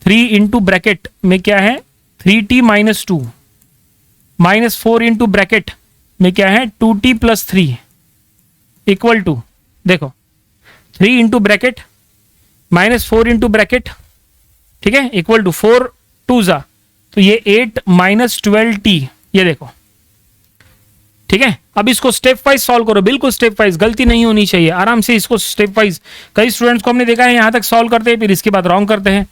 3 इंटू ब्रैकेट में क्या है 3t minus 2 minus 4 into bracket में क्या है 2t प्लस 3 इक्वल टू, देखो 3 into bracket minus 4 into bracket, ठीक है, इक्वल टू 4 2 जा, तो ये 8 माइनस 12t, ये देखो, ठीक है। अब इसको स्टेप वाइज सॉल्व करो, बिल्कुल स्टेप वाइज, गलती नहीं होनी चाहिए, आराम से इसको स्टेप वाइज। कई स्टूडेंट्स को हमने देखा है यहां तक सॉल्व करते हैं, फिर इसके बाद रॉन्ग करते हैं।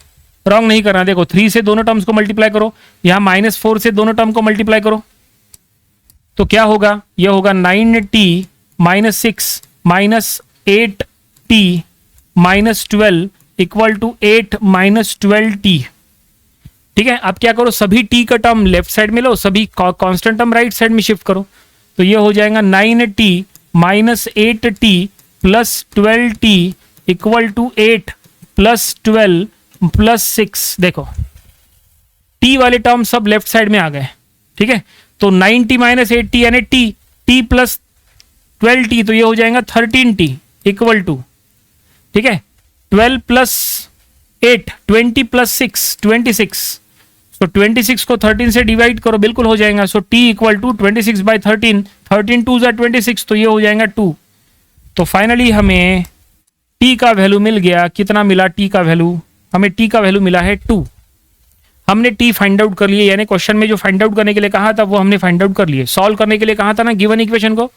रॉन्ग नहीं करना। देखो 3 से दोनों टर्म्स को मल्टीप्लाई करो, यहां -4 से दोनों टर्म को मल्टीप्लाई करो, तो क्या होगा, ये होगा 9t minus 6 minus 8t minus 12 equal to 8 minus 12t, ठीक है। अब क्या करो, सभी t का टर्म लेफ्ट साइड में लो, सभी कांस्टेंट टर्म राइट साइड में शिफ्ट करो, तो ये हो जाएगा 9t minus 8t plus 12t equal to 8 plus 12 plus 6। देखो t वाले टर्म सब लेफ्ट साइड में आ गए, ठीक है। तो 9t माइनस 8t यानी t प्लस 12t, तो ये हो जाएगा 13t इक्वल टू, ठीक है, 12 प्लस 8 20 प्लस 6 26, तो 26 को 13 से डिवाइड करो, बिल्कुल हो जाएगा। सो t इक्वल टू 26 बाई 13, 13 2 जा 26, तो ये हो जाएगा 2। तो फाइनली हमें t का वैल्यू मिल गया, कितना मिला t का वैल्यू, हमें t का वैल्यू मिला है 2। हमने t फाइंड आउट कर लिए, यानी क्वेश्चन में जो फाइंड आउट करने के लिए कहा था वो हमने फाइंड आउट कर लिए। सॉल्व करने के लिए कहा था ना गिवन इक्वेशन को,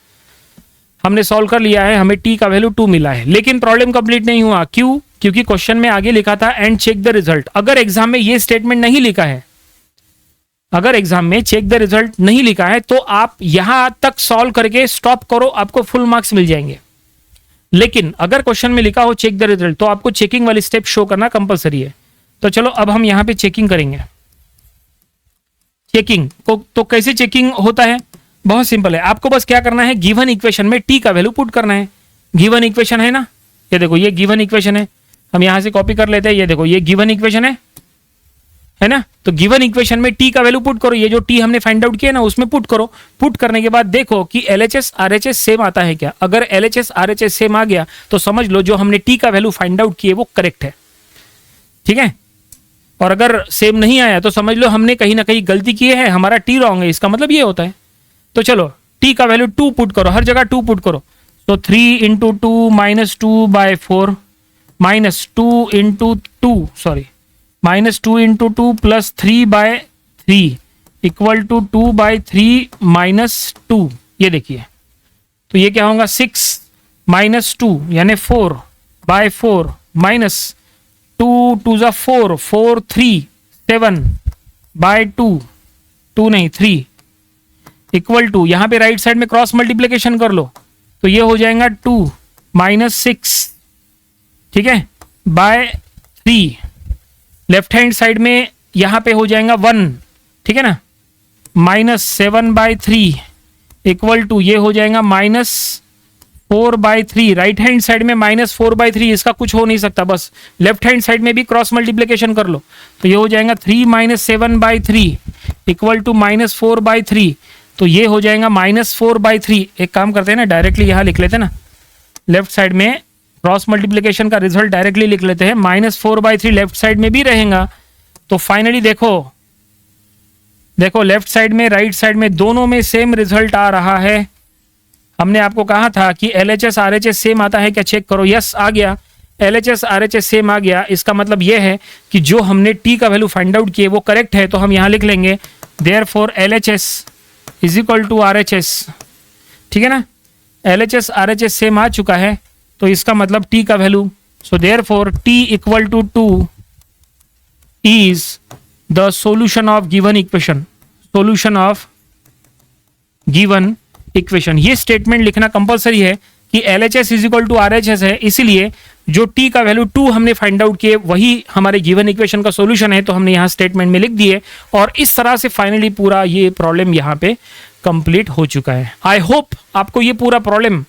हमने सॉल्व कर लिया है, हमें t का वैल्यू 2 मिला है। लेकिन प्रॉब्लम कंप्लीट नहीं हुआ, क्यों? क्योंकि क्वेश्चन में आगे लिखा था एंड चेक द रिजल्ट। अगर एग्जाम में ये स्टेटमेंट नहीं लिखा है, अगर एग्जाम में चेक द रिजल्ट नहीं लिखा है, तो आप यहां तक सॉल्व करके स्टॉप करो, आपको फुल मार्क्स मिल जाएंगे। लेकिन अगर क्वेश्चन में लिखा हो चेक द रिजल्ट, तो आपको चेकिंग वाली स्टेप शो करना कंपलसरी है। तो चलो अब हम यहां पे चेकिंग करेंगे। चेकिंग तो कैसे चेकिंग होता है, बहुत सिंपल है। आपको बस क्या करना है, गिवन इक्वेशन में t का वैल्यू पुट करना है। गिवन इक्वेशन है ना, ये देखो ये गिवन इक्वेशन है, हम यहां से कॉपी कर लेते हैं, ये देखो ये गिवन इक्वेशन है ना। तो गिवन इक्वेशन में t का वैल्यू पुट करो, ये जो t हमने फाइंड आउट किया ना उसमें पुट करो। पुट करने के बाद देखो कि LHS RHS सेम आता है क्या। अगर LHS RHS सेम आ गया तो समझ लो जो हमने t का वैल्यू फाइंड आउट किए वो करेक्ट है, ठीक है। और अगर सेम नहीं आया तो समझ लो हमने कहीं ना कहीं गलती की है, हमारा t रॉन्ग है, इसका मतलब ये होता है। तो चलो t का वैल्यू 2 पुट करो, हर जगह 2 पुट करो। तो 3 into 2 minus 2/4 minus 2 into 2 sorry minus 2 into 2 plus 3/3 equal to 2/3 minus 2। ये देखिए, तो ये क्या होगा 6 माइनस 2 यानी 4/4 माइनस 2 2 जा 4 4 3 7/2 2 नहीं 3 इक्वल टू, यहां पे राइट साइड में क्रॉस मल्टीप्लीकेशन कर लो, तो ये हो जाएगा 2 माइनस 6, ठीक है, बाय 3। लेफ्ट हैंड साइड में यहां पे हो जाएगा 1, ठीक है ना, माइनस 7/3 इक्वल टू, ये हो जाएगा माइनस 4/3। राइट हैंड साइड में माइनस 4/3, इसका कुछ हो नहीं सकता, बस लेफ्ट हैंड साइड में भी क्रॉस मल्टीप्लीकेशन कर लो, तो ये हो जाएगा 3 माइनस 7/3 इक्वल टू माइनस 4/3। तो ये हो जाएगा माइनस 4/3। एक काम करते हैं ना, डायरेक्टली यहां लिख लेते हैं ना, लेफ्ट साइड में क्रॉस मल्टीप्लीकेशन का रिजल्ट डायरेक्टली लिख लेते हैं, माइनस 4/3 लेफ्ट साइड में भी रहेगा। तो फाइनली देखो देखो लेफ्ट साइड में राइट साइड में दोनों में सेम रिजल्ट आ रहा है। हमने आपको कहा था कि LHS RHS सेम आता है क्या, चेक करो। यस आ गया, LHS RHS सेम आ गया। इसका मतलब यह है कि जो हमने T का वैल्यू फाइंड आउट किए वो करेक्ट है। तो हम यहां लिख लेंगे therefore LHS is equal to RHS, ठीक है ना। LHS RHS सेम आ चुका है तो इसका मतलब T का value, so therefore T equal to 2 is the solution of given equation, solution of given equation. ये स्टेटमेंट लिखना कंपलसरी है कि LHS is equal to RHS है, इसीलिए जो T का वैल्यू 2 हमने फाइंड आउट किए वही हमारे गिवन इक्वेशन का सॉल्यूशन है। तो हमने यहाँ स्टेटमेंट में लिख दिए और इस तरह से फाइनली पूरा ये प्रॉब्लम यहाँ पे कंप्लीट हो चुका है। आई होप आपको ये पूरा प्रॉब्लम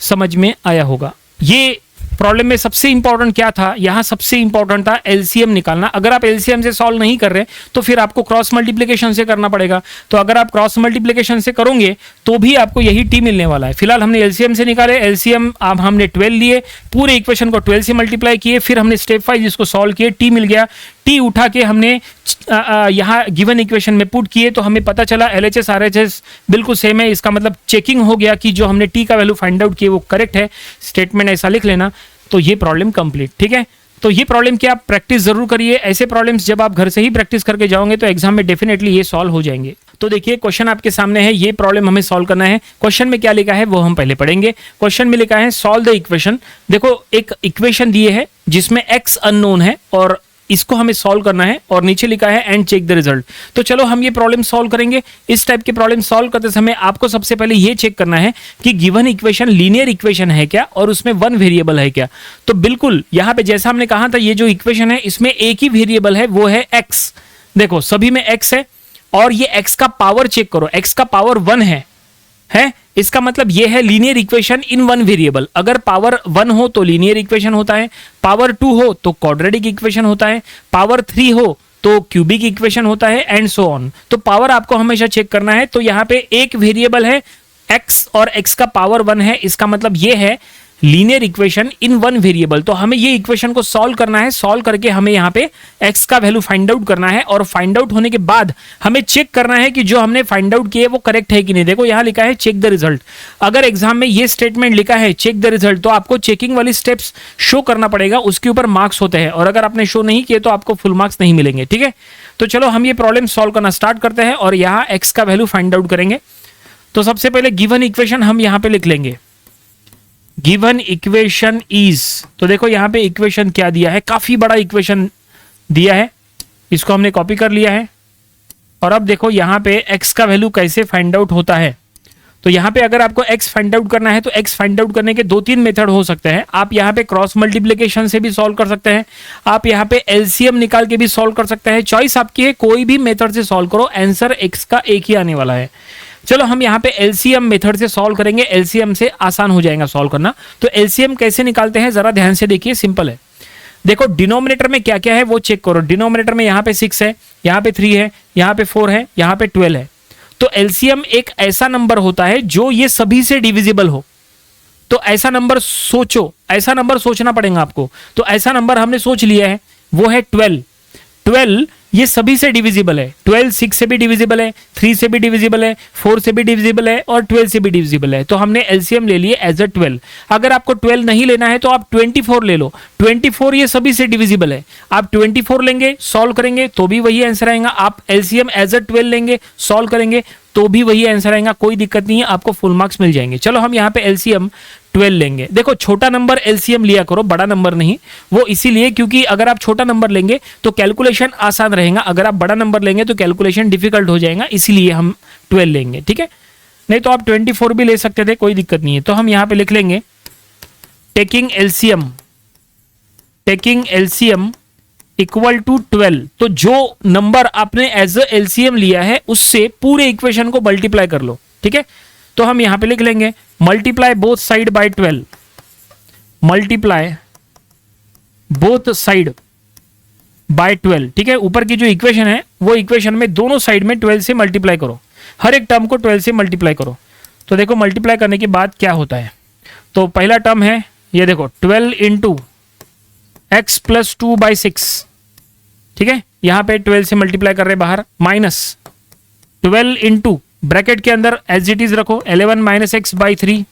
समझ में आया होगा। ये प्रॉब्लम में सबसे इंपॉर्टेंट क्या था, यहाँ सबसे इंपॉर्टेंट था एलसीएम निकालना। अगर आप एलसीएम से सॉल्व नहीं कर रहे तो फिर आपको क्रॉस मल्टीप्लिकेशन से करना पड़ेगा। तो अगर आप क्रॉस मल्टीप्लिकेशन से करोगे तो भी आपको यही टी मिलने वाला है। फिलहाल हमने एलसीएम से निकाले, एलसीएम अब हमने 12 लिए, पूरे इक्वेशन को 12 से मल्टीप्लाई किए, फिर हमने स्टेप वाइज इसको सॉल्व किए, टी मिल गया। टी उठा के हमने यहाँ गिवन इक्वेशन में पुट किए तो हमें पता चला LHS RHS बिल्कुल सेम है। इसका मतलब चेकिंग हो गया कि जो हमने टी का वैल्यू फाइंड आउट किए वो करेक्ट है। स्टेटमेंट ऐसा लिख लेना, तो ये प्रॉब्लम कंप्लीट, ठीक है। तो ये प्रॉब्लम की आप प्रैक्टिस जरूर करिए। ऐसे प्रॉब्लम्स जब आप घर से ही प्रैक्टिस करके जाओगे तो एग्जाम में डेफिनेटली ये सॉल्व हो जाएंगे। तो देखिए क्वेश्चन आपके सामने है, ये प्रॉब्लम हमें सॉल्व करना है। क्वेश्चन में क्या लिखा है वो हम पहले पढ़ेंगे। क्वेश्चन में लिखा है सॉल्व द इक्वेशन। देखो एक इक्वेशन दिए है जिसमें x अननोन है और इसको हमें सॉल्व करना है और नीचे लिखा है एंड चेक द रिजल्ट। तो चलो हम ये प्रॉब्लम सॉल्व करेंगे। इस टाइप के प्रॉब्लम सॉल्व करते समय आपको सबसे पहले ये चेक करना है कि गिवन इक्वेशन लीनियर इक्वेशन है क्या और उसमें वन वेरिएबल है क्या। तो बिल्कुल यहाँ पे जैसा हमने कहा था ये जो इक्वेशन है इसमें एक ही वेरिएबल है, वो है x। देखो सभी में x है और ये x का पावर चेक करो, x का पावर 1 है। इसका मतलब ये है linear equation in one variable. अगर पावर 1 हो तो लीनियर इक्वेशन होता है, पावर 2 हो तो क्वाड्रेटिक इक्वेशन होता है, पावर 3 हो तो क्यूबिक इक्वेशन होता है एंड सो ऑन। तो पावर आपको हमेशा चेक करना है। तो यहाँ पे एक वेरिएबल है x और x का पावर 1 है, इसका मतलब ये है linear equation in one variable. तो हमें ये इक्वेशन को सॉल्व करना है। सॉल्व करके हमें यहाँ पे x का वैल्यू फाइंड आउट करना है और फाइंड आउट होने के बाद हमें चेक करना है कि जो हमने फाइंड आउट किया है वो करेक्ट है कि नहीं। देखो यहाँ लिखा है चेक द रिजल्ट। अगर एग्जाम में ये स्टेटमेंट लिखा है चेक द रिजल्ट तो आपको चेकिंग वाली स्टेप्स शो करना पड़ेगा, उसके ऊपर मार्क्स होते हैं और अगर आपने शो नहीं किए तो आपको फुल मार्क्स नहीं मिलेंगे, ठीक है। तो चलो हम ये प्रॉब्लम सॉल्व करना स्टार्ट करते हैं और यहाँ x का वैल्यू फाइंड आउट करेंगे। तो सबसे पहले गिवन इक्वेशन हम यहाँ पे लिख लेंगे, गिवन इक्वेशन इज। तो देखो यहाँ पे इक्वेशन क्या दिया है, काफी बड़ा इक्वेशन दिया है, इसको हमने कॉपी कर लिया है। और अब देखो यहाँ पे x का वैल्यू कैसे फाइंड आउट होता है। तो यहाँ पे अगर आपको x फाइंड आउट करना है तो x फाइंड आउट करने के 2-3 मेथड हो सकते हैं। आप यहाँ पे क्रॉस मल्टीप्लिकेशन से भी सॉल्व कर सकते हैं, आप यहाँ पे एलसीएम निकाल के भी सॉल्व कर सकते हैं। चॉइस आपकी है, कोई भी मेथड से सॉल्व करो, आंसर x का एक ही आने वाला है। चलो हम यहाँ पे एलसीएम मेथड से सॉल्व करेंगे, एलसीएम से आसान हो जाएगा सॉल्व करना। तो एलसीएम कैसे निकालते हैं जरा ध्यान से देखिए, सिंपल है। देखो डिनोमिनेटर में क्या क्या है वो चेक करो। डिनोमिनेटर में यहाँ पे 6 है, यहाँ पे 3 है, यहाँ पे 4 है, यहाँ पे 12 है। तो एलसीएम एक ऐसा नंबर होता है जो ये सभी से डिविजिबल हो। तो ऐसा नंबर सोचो, ऐसा नंबर सोचना पड़ेगा आपको। तो ऐसा नंबर हमने सोच लिया है, वो है 12। 12 ये सभी से डिविजिबल है। 12 6 से भी डिविजिबल है, 3 से भी डिविजिबल है, 4 से भी डिविजिबल है और 12 से भी डिविजिबल है। तो हमने एलसीएम ले लिए एज अ 12। अगर आपको 12 नहीं लेना है तो आप 24 ले लो। 24 ये सभी से डिविजिबल है, आप 24 लेंगे, सॉल्व करेंगे तो भी वही आंसर आएगा। आप एलसीएम एज अ 12 लेंगे, सॉल्व करेंगे तो भी वही आंसर आएगा, कोई दिक्कत नहीं है, आपको फुल मार्क्स मिल जाएंगे। चलो हम यहाँ पे एलसीएम 12 लेंगे। देखो छोटा नंबर एलसीएम लिया करो, बड़ा नंबर नहीं। वो इसीलिए क्योंकि अगर आप छोटा नंबर लेंगे तो कैलकुलेशन आसान रहेगा, अगर आप बड़ा नंबर लेंगे तो कैलकुलेशन डिफिकल्ट हो जाएगा, इसीलिए हम 12 लेंगे, ठीक है। नहीं तो आप 24 भी ले सकते थे, कोई दिक्कत नहीं है। तो हम यहाँ पे लिख लेंगे टेकिंग एलसीएम इक्वल टू 12। तो जो नंबर आपने एज अ एलसीएम लिया है उससे पूरे इक्वेशन को मल्टीप्लाई कर लो, ठीक है। तो हम यहां पे लिख लेंगे multiply both side by 12, multiply both side by 12, ठीक है। ऊपर की जो इक्वेशन है वो इक्वेशन में दोनों साइड में 12 से मल्टीप्लाई करो, हर एक टर्म को 12 से मल्टीप्लाई करो। तो देखो मल्टीप्लाई करने के बाद क्या होता है। तो पहला टर्म है ये देखो 12 इंटू x प्लस 2 बाई 6, ठीक है। यहां पे 12 से मल्टीप्लाई कर रहे बाहर, माइनस 12 इंटू ब्रैकेट के अंदर एज इट इज रखो 11 minus x by 3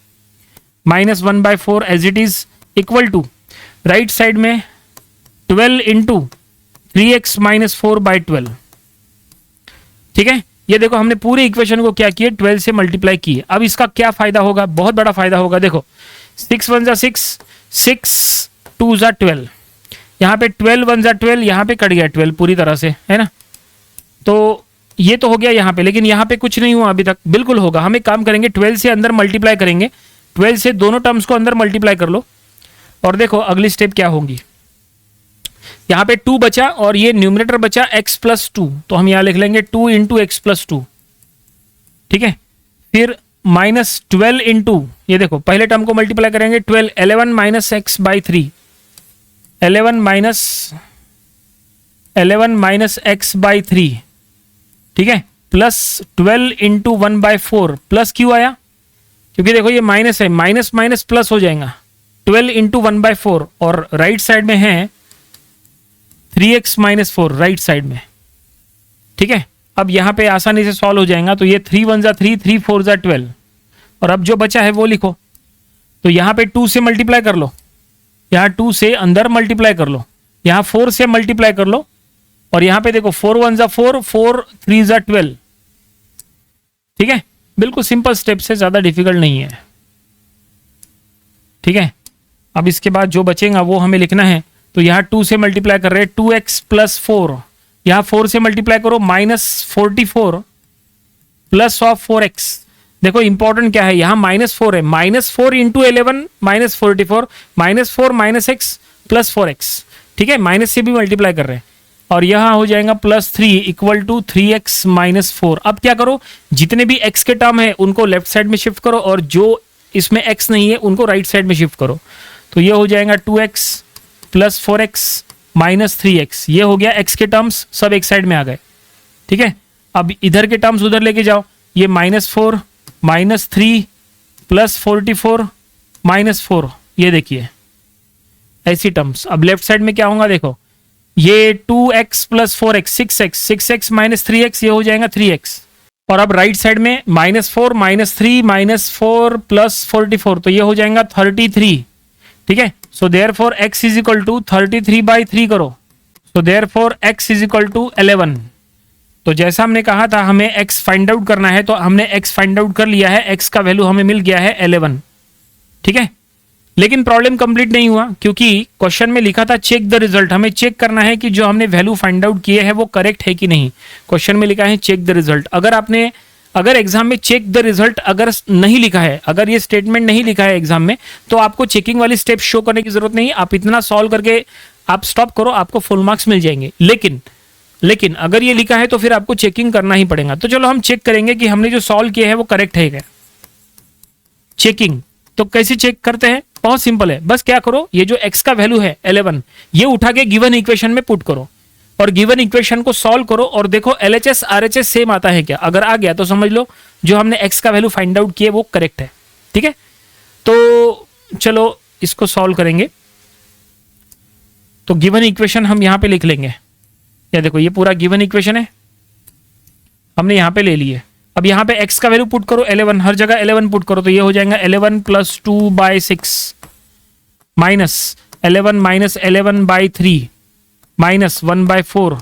minus 1/4 as it is equal to right side में 12 इंटू 3x माइनस 4/12। ठीक है, ये देखो हमने पूरे इक्वेशन को क्या किया, 12 से मल्टीप्लाई किए। अब इसका क्या फायदा होगा, बहुत बड़ा फायदा होगा। देखो 6 1 6, 6 2 12, यहाँ पे 12 1 12, यहाँ पे कट गया 12 पूरी तरह से, है ना। तो ये तो हो गया यहाँ पे, लेकिन यहाँ पे कुछ नहीं हुआ अभी तक। बिल्कुल होगा, हम एक काम करेंगे 12 से अंदर मल्टीप्लाई करेंगे, 12 से दोनों टर्म्स को अंदर मल्टीप्लाई कर लो और देखो अगली स्टेप क्या होगी। यहाँ पे 2 बचा और ये न्यूमरेटर बचा x प्लस 2, तो हम यहाँ लिख लेंगे 2 इंटू एक्स प्लस 2। ठीक है, फिर माइनस 12 इंटू, ये देखो पहले टर्म को मल्टीप्लाई करेंगे 12, 11 minus x by 3, 11 minus x by 3। ठीक है, प्लस 12 इंटू 1/4, प्लस क्यों आया, क्योंकि देखो ये माइनस है, माइनस माइनस प्लस हो जाएगा। 12 इंटू 1/4 और राइट साइड में है 3x माइनस 4 राइट साइड में। ठीक है, अब यहाँ पे आसानी से सॉल्व हो जाएगा। तो ये 3 1 3, 3 4 12, और अब जो बचा है वो लिखो। तो यहाँ पे 2 से मल्टीप्लाई कर लो, यहाँ 2 से अंदर मल्टीप्लाई कर लो, यहाँ 4 से मल्टीप्लाई कर लो, और यहाँ पे देखो 4 1 4, 4 3 12। ठीक है, बिल्कुल सिंपल स्टेप से, ज्यादा डिफिकल्ट नहीं है। ठीक है, अब इसके बाद जो बचेगा वो हमें लिखना है। तो यहाँ 2 से मल्टीप्लाई कर रहे हैं 2x प्लस 4, यहाँ 4 से मल्टीप्लाई करो माइनस 44 प्लस ऑफ 4x। देखो इंपॉर्टेंट क्या है, यहाँ -4 है, -4 into 11 minus 44, -4 minus x plus 4x। ठीक है, माइनस से भी मल्टीप्लाई कर रहे हैं, और यहाँ हो जाएगा +3 इक्वल टू 3x माइनस 4। अब क्या करो, जितने भी x के टर्म है उनको लेफ्ट साइड में शिफ्ट करो, और जो इसमें x नहीं है उनको राइट साइड में शिफ्ट करो। तो ये हो जाएगा 2x plus 4x minus 3x। ये हो गया x के टर्म्स, सब एक साइड में आ गए। ठीक है, अब इधर के टर्म्स उधर लेके जाओ, ये -4 -3 प्लस 44 -4, ये देखिए ऐसी टर्म्स। अब लेफ्ट साइड में क्या होगा, देखो ये 2x plus 4x 6x, 6x minus 3x, ये हो जाएगा 3x। और अब राइट साइड में -4 -3 -4 प्लस 44, तो ये हो जाएगा 33। ठीक है, so therefore x is equal to 33/3 करो, so therefore x is equal to 11। तो जैसा हमने कहा था हमें x फाइंड आउट करना है, तो हमने x फाइंड आउट कर लिया है, x का वैल्यू हमें मिल गया है 11। ठीक है, लेकिन प्रॉब्लम कंप्लीट नहीं हुआ, क्योंकि क्वेश्चन में लिखा था चेक द रिजल्ट। हमें चेक करना है कि जो हमने वैल्यू फाइंड आउट किए हैं वो करेक्ट है कि नहीं। क्वेश्चन में लिखा है चेक द रिजल्ट। अगर एग्जाम में चेक द रिजल्ट अगर नहीं लिखा है, अगर ये स्टेटमेंट नहीं लिखा है एग्जाम में, तो आपको चेकिंग वाली स्टेप शो करने की जरूरत नहीं। आप इतना सॉल्व करके आप स्टॉप करो, आपको फुल मार्क्स मिल जाएंगे। लेकिन अगर ये लिखा है तो फिर आपको चेकिंग करना ही पड़ेगा। तो चलो हम चेक करेंगे कि हमने जो सॉल्व किया है वो करेक्ट है क्या। चेकिंग तो कैसे चेक करते हैं, बहुत सिंपल है। बस क्या करो, ये जो x का वैल्यू है 11, ये उठा के गिवन इक्वेशन में पुट करो और गिवन इक्वेशन को सॉल्व करो और देखो LHS RHS सेम आता है क्या। अगर आ गया तो समझ लो जो हमने x का वैल्यू फाइंड आउट किया वो करेक्ट है। ठीक है, तो चलो इसको सॉल्व करेंगे। तो गिवन इक्वेशन हम यहां पे लिख लेंगे। या देखो ये पूरा गिवन इक्वेशन है, हमने यहां पे ले लिए। अब यहाँ पे x का वैल्यू पुट करो 11, हर जगह 11 पुट करो, तो ये हो जाएगा 11 plus 2/6 minus 11 minus 11/3 minus 1/4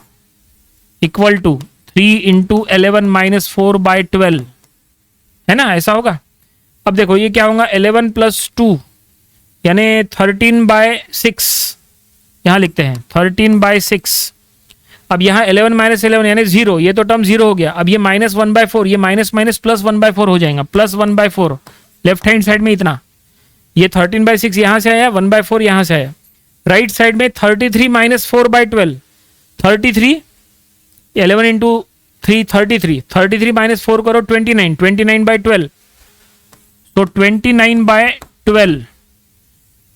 equal to 3 into 11 minus 4/12, है ना, ऐसा होगा। अब देखो ये क्या होगा, 11 प्लस 2 यानी 13/6, यहाँ लिखते हैं 13/6। अब यहाँ 11 माइनस 11 यानी 0, ये तो टर्म 0 हो गया। अब ये -1/4, ये माइनस माइनस प्लस 1/4 हो जाएगा, प्लस 1/4 लेफ्ट हैंड साइड में इतना। ये 13/6 यहाँ से आया, 1/4 यहाँ से आया। राइट साइड में 33 माइनस 4/12, 33 11 इंटू 3 33 माइनस 4 करो 29, 29/12, तो 29/12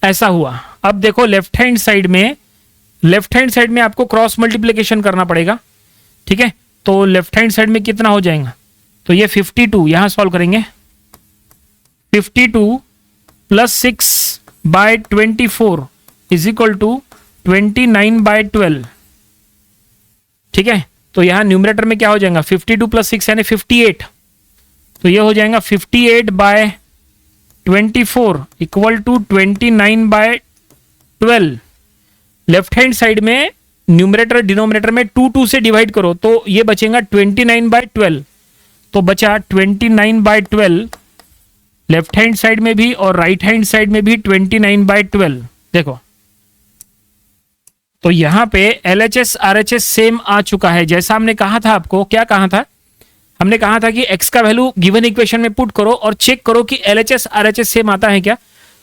ऐसा हुआ। अब देखो लेफ्ट हैंड साइड में आपको क्रॉस मल्टीप्लिकेशन करना पड़ेगा। ठीक है, तो लेफ्ट हैंड साइड में कितना हो जाएगा, तो ये 52 यहां सॉल्व करेंगे। 52 प्लस 6/24 इज इक्वल टू 29/12। ठीक है, तो यहाँ न्यूमरेटर में क्या हो जाएगा 52 प्लस 6 यानी 58, तो ये हो जाएगा 58 by 24 equal to 29 by 12। Left hand side में न्यूमरेटर डिनोमिनेटर में 2 से डिवाइड करो तो ये बचेगा 29 बाय 12, तो बचा 29 बाय 12 लेफ्ट हैंड साइड में भी और राइट हैंड साइड में भी 29 बाय 12। देखो तो यहां पे LHS RHS सेम आ चुका है, जैसा हमने कहा था आपको। क्या कहा था? हमने कहा था कि x का वैल्यू गिवन इक्वेशन में पुट करो और चेक करो कि LHS RHS सेम आता है क्या।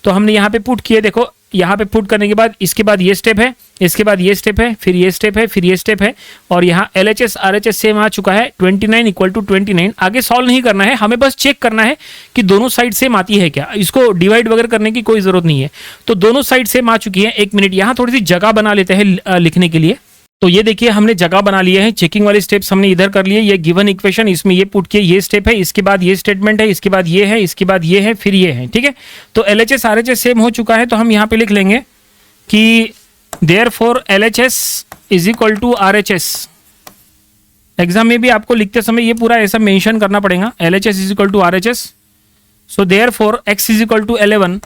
तो हमने यहाँ पे पुट किए, देखो यहाँ पे पुट करने के बाद इसके बाद ये स्टेप है, इसके बाद ये स्टेप है, फिर ये स्टेप है, फिर ये स्टेप है, और यहाँ LHS RHS सेम आ चुका है 29 इक्वल टू 29। आगे सॉल्व नहीं करना है, हमें बस चेक करना है कि दोनों साइड सेम आती है क्या। इसको डिवाइड वगैरह करने की कोई जरूरत नहीं है। तो दोनों साइड सेम आ चुकी है। एक मिनट, यहाँ थोड़ी सी जगह बना लेते हैं लिखने के लिए। तो ये देखिए हमने जगह बना लिया है, चेकिंग वाले स्टेप्स हमने इधर कर लिए। ये गिवन इक्वेशन, इसमें ये पुट किए, ये स्टेप है, इसके बाद ये स्टेटमेंट है, इसके बाद ये है, इसके बाद ये है, फिर ये है। ठीक है, तो LHS RHS सेम हो चुका है, तो हम यहाँ पे लिख लेंगे कि therefore LHS is equal to RHS। Exam में भी आपको लिखते समय ये पूरा ऐसा मेंशन करना पड़ेगा, LHS is equal to RHS। So therefore x is equal to 11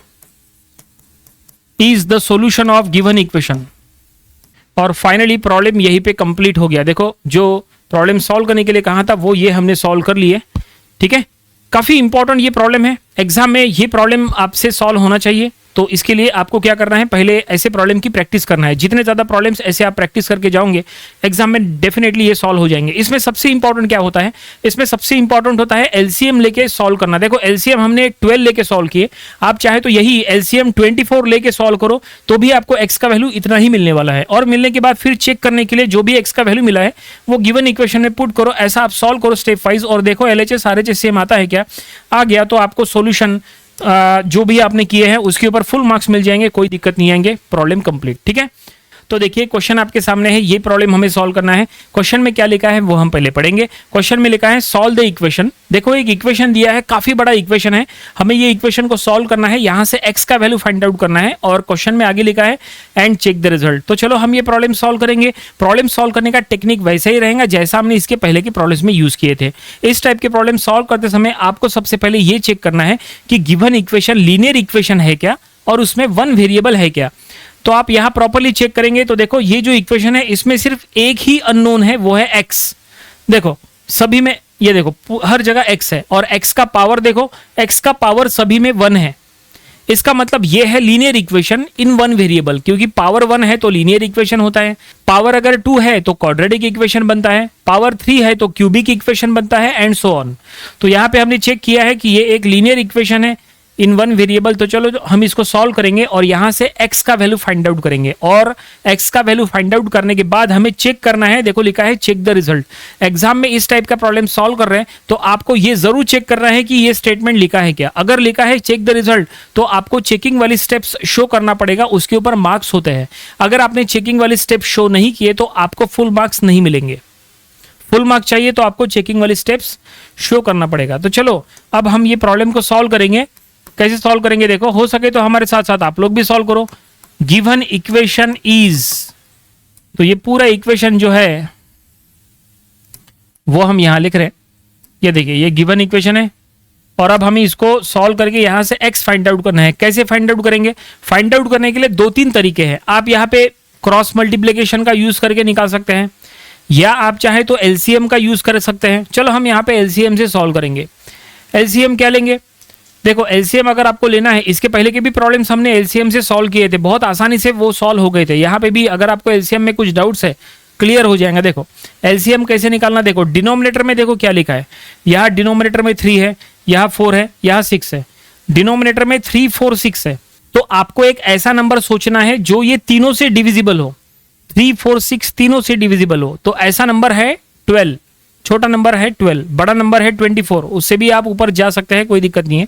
is the solution of given equation. और फाइनली प्रॉब्लम यहीं पे कंप्लीट हो गया। देखो जो प्रॉब्लम सॉल्व करने के लिए कहा था वो ये हमने सॉल्व कर लिए। ठीक है, काफी इंपॉर्टेंट ये प्रॉब्लम है, एग्जाम में ये प्रॉब्लम आपसे सॉल्व होना चाहिए। तो इसके लिए आपको क्या करना है, पहले ऐसे प्रॉब्लम की प्रैक्टिस करना है। जितने ज्यादा प्रॉब्लम्स ऐसे आप प्रैक्टिस करके जाओगे एग्जाम में डेफिनेटली ये सॉल्व हो जाएंगे। इसमें सबसे इंपॉर्टेंट क्या होता है, इसमें सबसे इंपॉर्टेंट होता है एलसीएम लेके सॉल्व करना। देखो एलसीएम हमने 12 लेके सॉल्व किए, आप चाहे तो यही एलसीएम 24 लेके सॉल्व करो तो भी आपको एक्स का वैल्यू इतना ही मिलने वाला है। और मिलने के बाद फिर चेक करने के लिए जो भी एक्स का वैल्यू मिला है वो गिवन इक्वेशन में पुट करो। ऐसा आप सॉल्व करो स्टेप वाइज और देखो LHS RHS सेम आता है क्या। आ गया तो आपको सॉल्यूशन जो भी आपने किए हैं उसके ऊपर फुल मार्क्स मिल जाएंगे, कोई दिक्कत नहीं आएंगे, प्रॉब्लम कंप्लीट। ठीक है, तो देखिए क्वेश्चन आपके सामने है, ये प्रॉब्लम हमें सॉल्व करना है। क्वेश्चन में क्या लिखा है वो हम पहले पढ़ेंगे। क्वेश्चन में लिखा है सॉल्व द इक्वेशन। देखो एक इक्वेशन दिया है, काफी बड़ा इक्वेशन है, हमें ये इक्वेशन को सॉल्व करना है, यहां से x का वैल्यू फाइंड आउट करना है। और क्वेश्चन में आगे लिखा है एंड चेक द रिजल्ट। तो चलो हम ये प्रॉब्लम सॉल्व करेंगे। प्रॉब्लम सॉल्व करने का टेक्निक वैसा ही रहेगा जैसा हमने इसके पहले के प्रॉब्लम्स में यूज किए थे। इस टाइप के प्रॉब्लम सॉल्व करते समय आपको सबसे पहले ये चेक करना है कि गिवन इक्वेशन लीनियर इक्वेशन है क्या और उसमें वन वेरिएबल है क्या। तो आप यहां प्रॉपर्ली चेक करेंगे तो देखो ये जो इक्वेशन है इसमें सिर्फ एक ही अननोन है, वो है x। देखो सभी में ये देखो हर जगह x है और x का पावर देखो, x का पावर सभी में 1 है। इसका मतलब ये है linear equation in one variable, क्योंकि पावर 1 है तो लीनियर इक्वेशन होता है। पावर अगर 2 है तो क्वाड्रेटिक इक्वेशन बनता है, पावर 3 है तो क्यूबिक इक्वेशन बनता है एंड सो ऑन। तो यहां पे हमने चेक किया है कि ये एक लीनियर इक्वेशन है इन वन वेरिएबल। तो चलो हम इसको सॉल्व करेंगे और यहां से x का वैल्यू फाइंड आउट करेंगे। और x का वैल्यू फाइंड आउट करने के बाद हमें चेक करना है, देखो लिखा है चेक द रिजल्ट। एग्जाम में इस टाइप का प्रॉब्लम सॉल्व कर रहे हैं तो आपको ये जरूर चेक करना है कि ये स्टेटमेंट लिखा है क्या। अगर लिखा है चेक द रिजल्ट तो आपको चेकिंग वाली स्टेप्स शो करना पड़ेगा, उसके ऊपर मार्क्स होते हैं। अगर आपने चेकिंग वाली स्टेप शो नहीं किए तो आपको फुल मार्क्स नहीं मिलेंगे। फुल मार्क्स चाहिए तो आपको चेकिंग वाली स्टेप्स शो करना पड़ेगा। तो चलो अब हम ये प्रॉब्लम को सॉल्व करेंगे। कैसे सॉल्व करेंगे, देखो हो सके तो हमारे साथ साथ आप लोग भी सॉल्व करो। गिवन इक्वेशन इज, तो ये पूरा इक्वेशन जो है वो हम यहां लिख रहे हैं। ये देखिए ये गिवन इक्वेशन है और अब हमें इसको सॉल्व करके यहां से x फाइंड आउट करना है। कैसे फाइंड आउट करेंगे, फाइंड आउट करने के लिए 2-3 तरीके हैं। आप यहां पे क्रॉस मल्टीप्लिकेशन का यूज करके निकाल सकते हैं या आप चाहे तो एलसीएम का यूज कर सकते हैं। चलो हम यहां पे एलसीएम से सॉल्व करेंगे। एलसीएम क्या लेंगे, देखो एलसीएम अगर आपको लेना है, इसके पहले के भी प्रॉब्लम्स हमने एलसीएम से सॉल्व किए थे, बहुत आसानी से वो सॉल्व हो गए थे। यहाँ पे भी अगर आपको एलसीएम में कुछ डाउट्स है क्लियर हो जाएगा। देखो एलसीएम कैसे निकालना, देखो डिनोमिनेटर में देखो क्या लिखा है, यहाँ डिनोमिनेटर में 3 है, यहाँ 4 है, यहाँ 6 है। डिनोमिनेटर में 3, 4, 6 है तो आपको एक ऐसा नंबर सोचना है जो ये तीनों से डिविजिबल हो, 3, 4, 6 तीनों से डिविजिबल हो। तो ऐसा नंबर है 12, छोटा नंबर है 12, बड़ा नंबर है 24, उससे भी आप ऊपर जा सकते हैं, कोई दिक्कत नहीं है।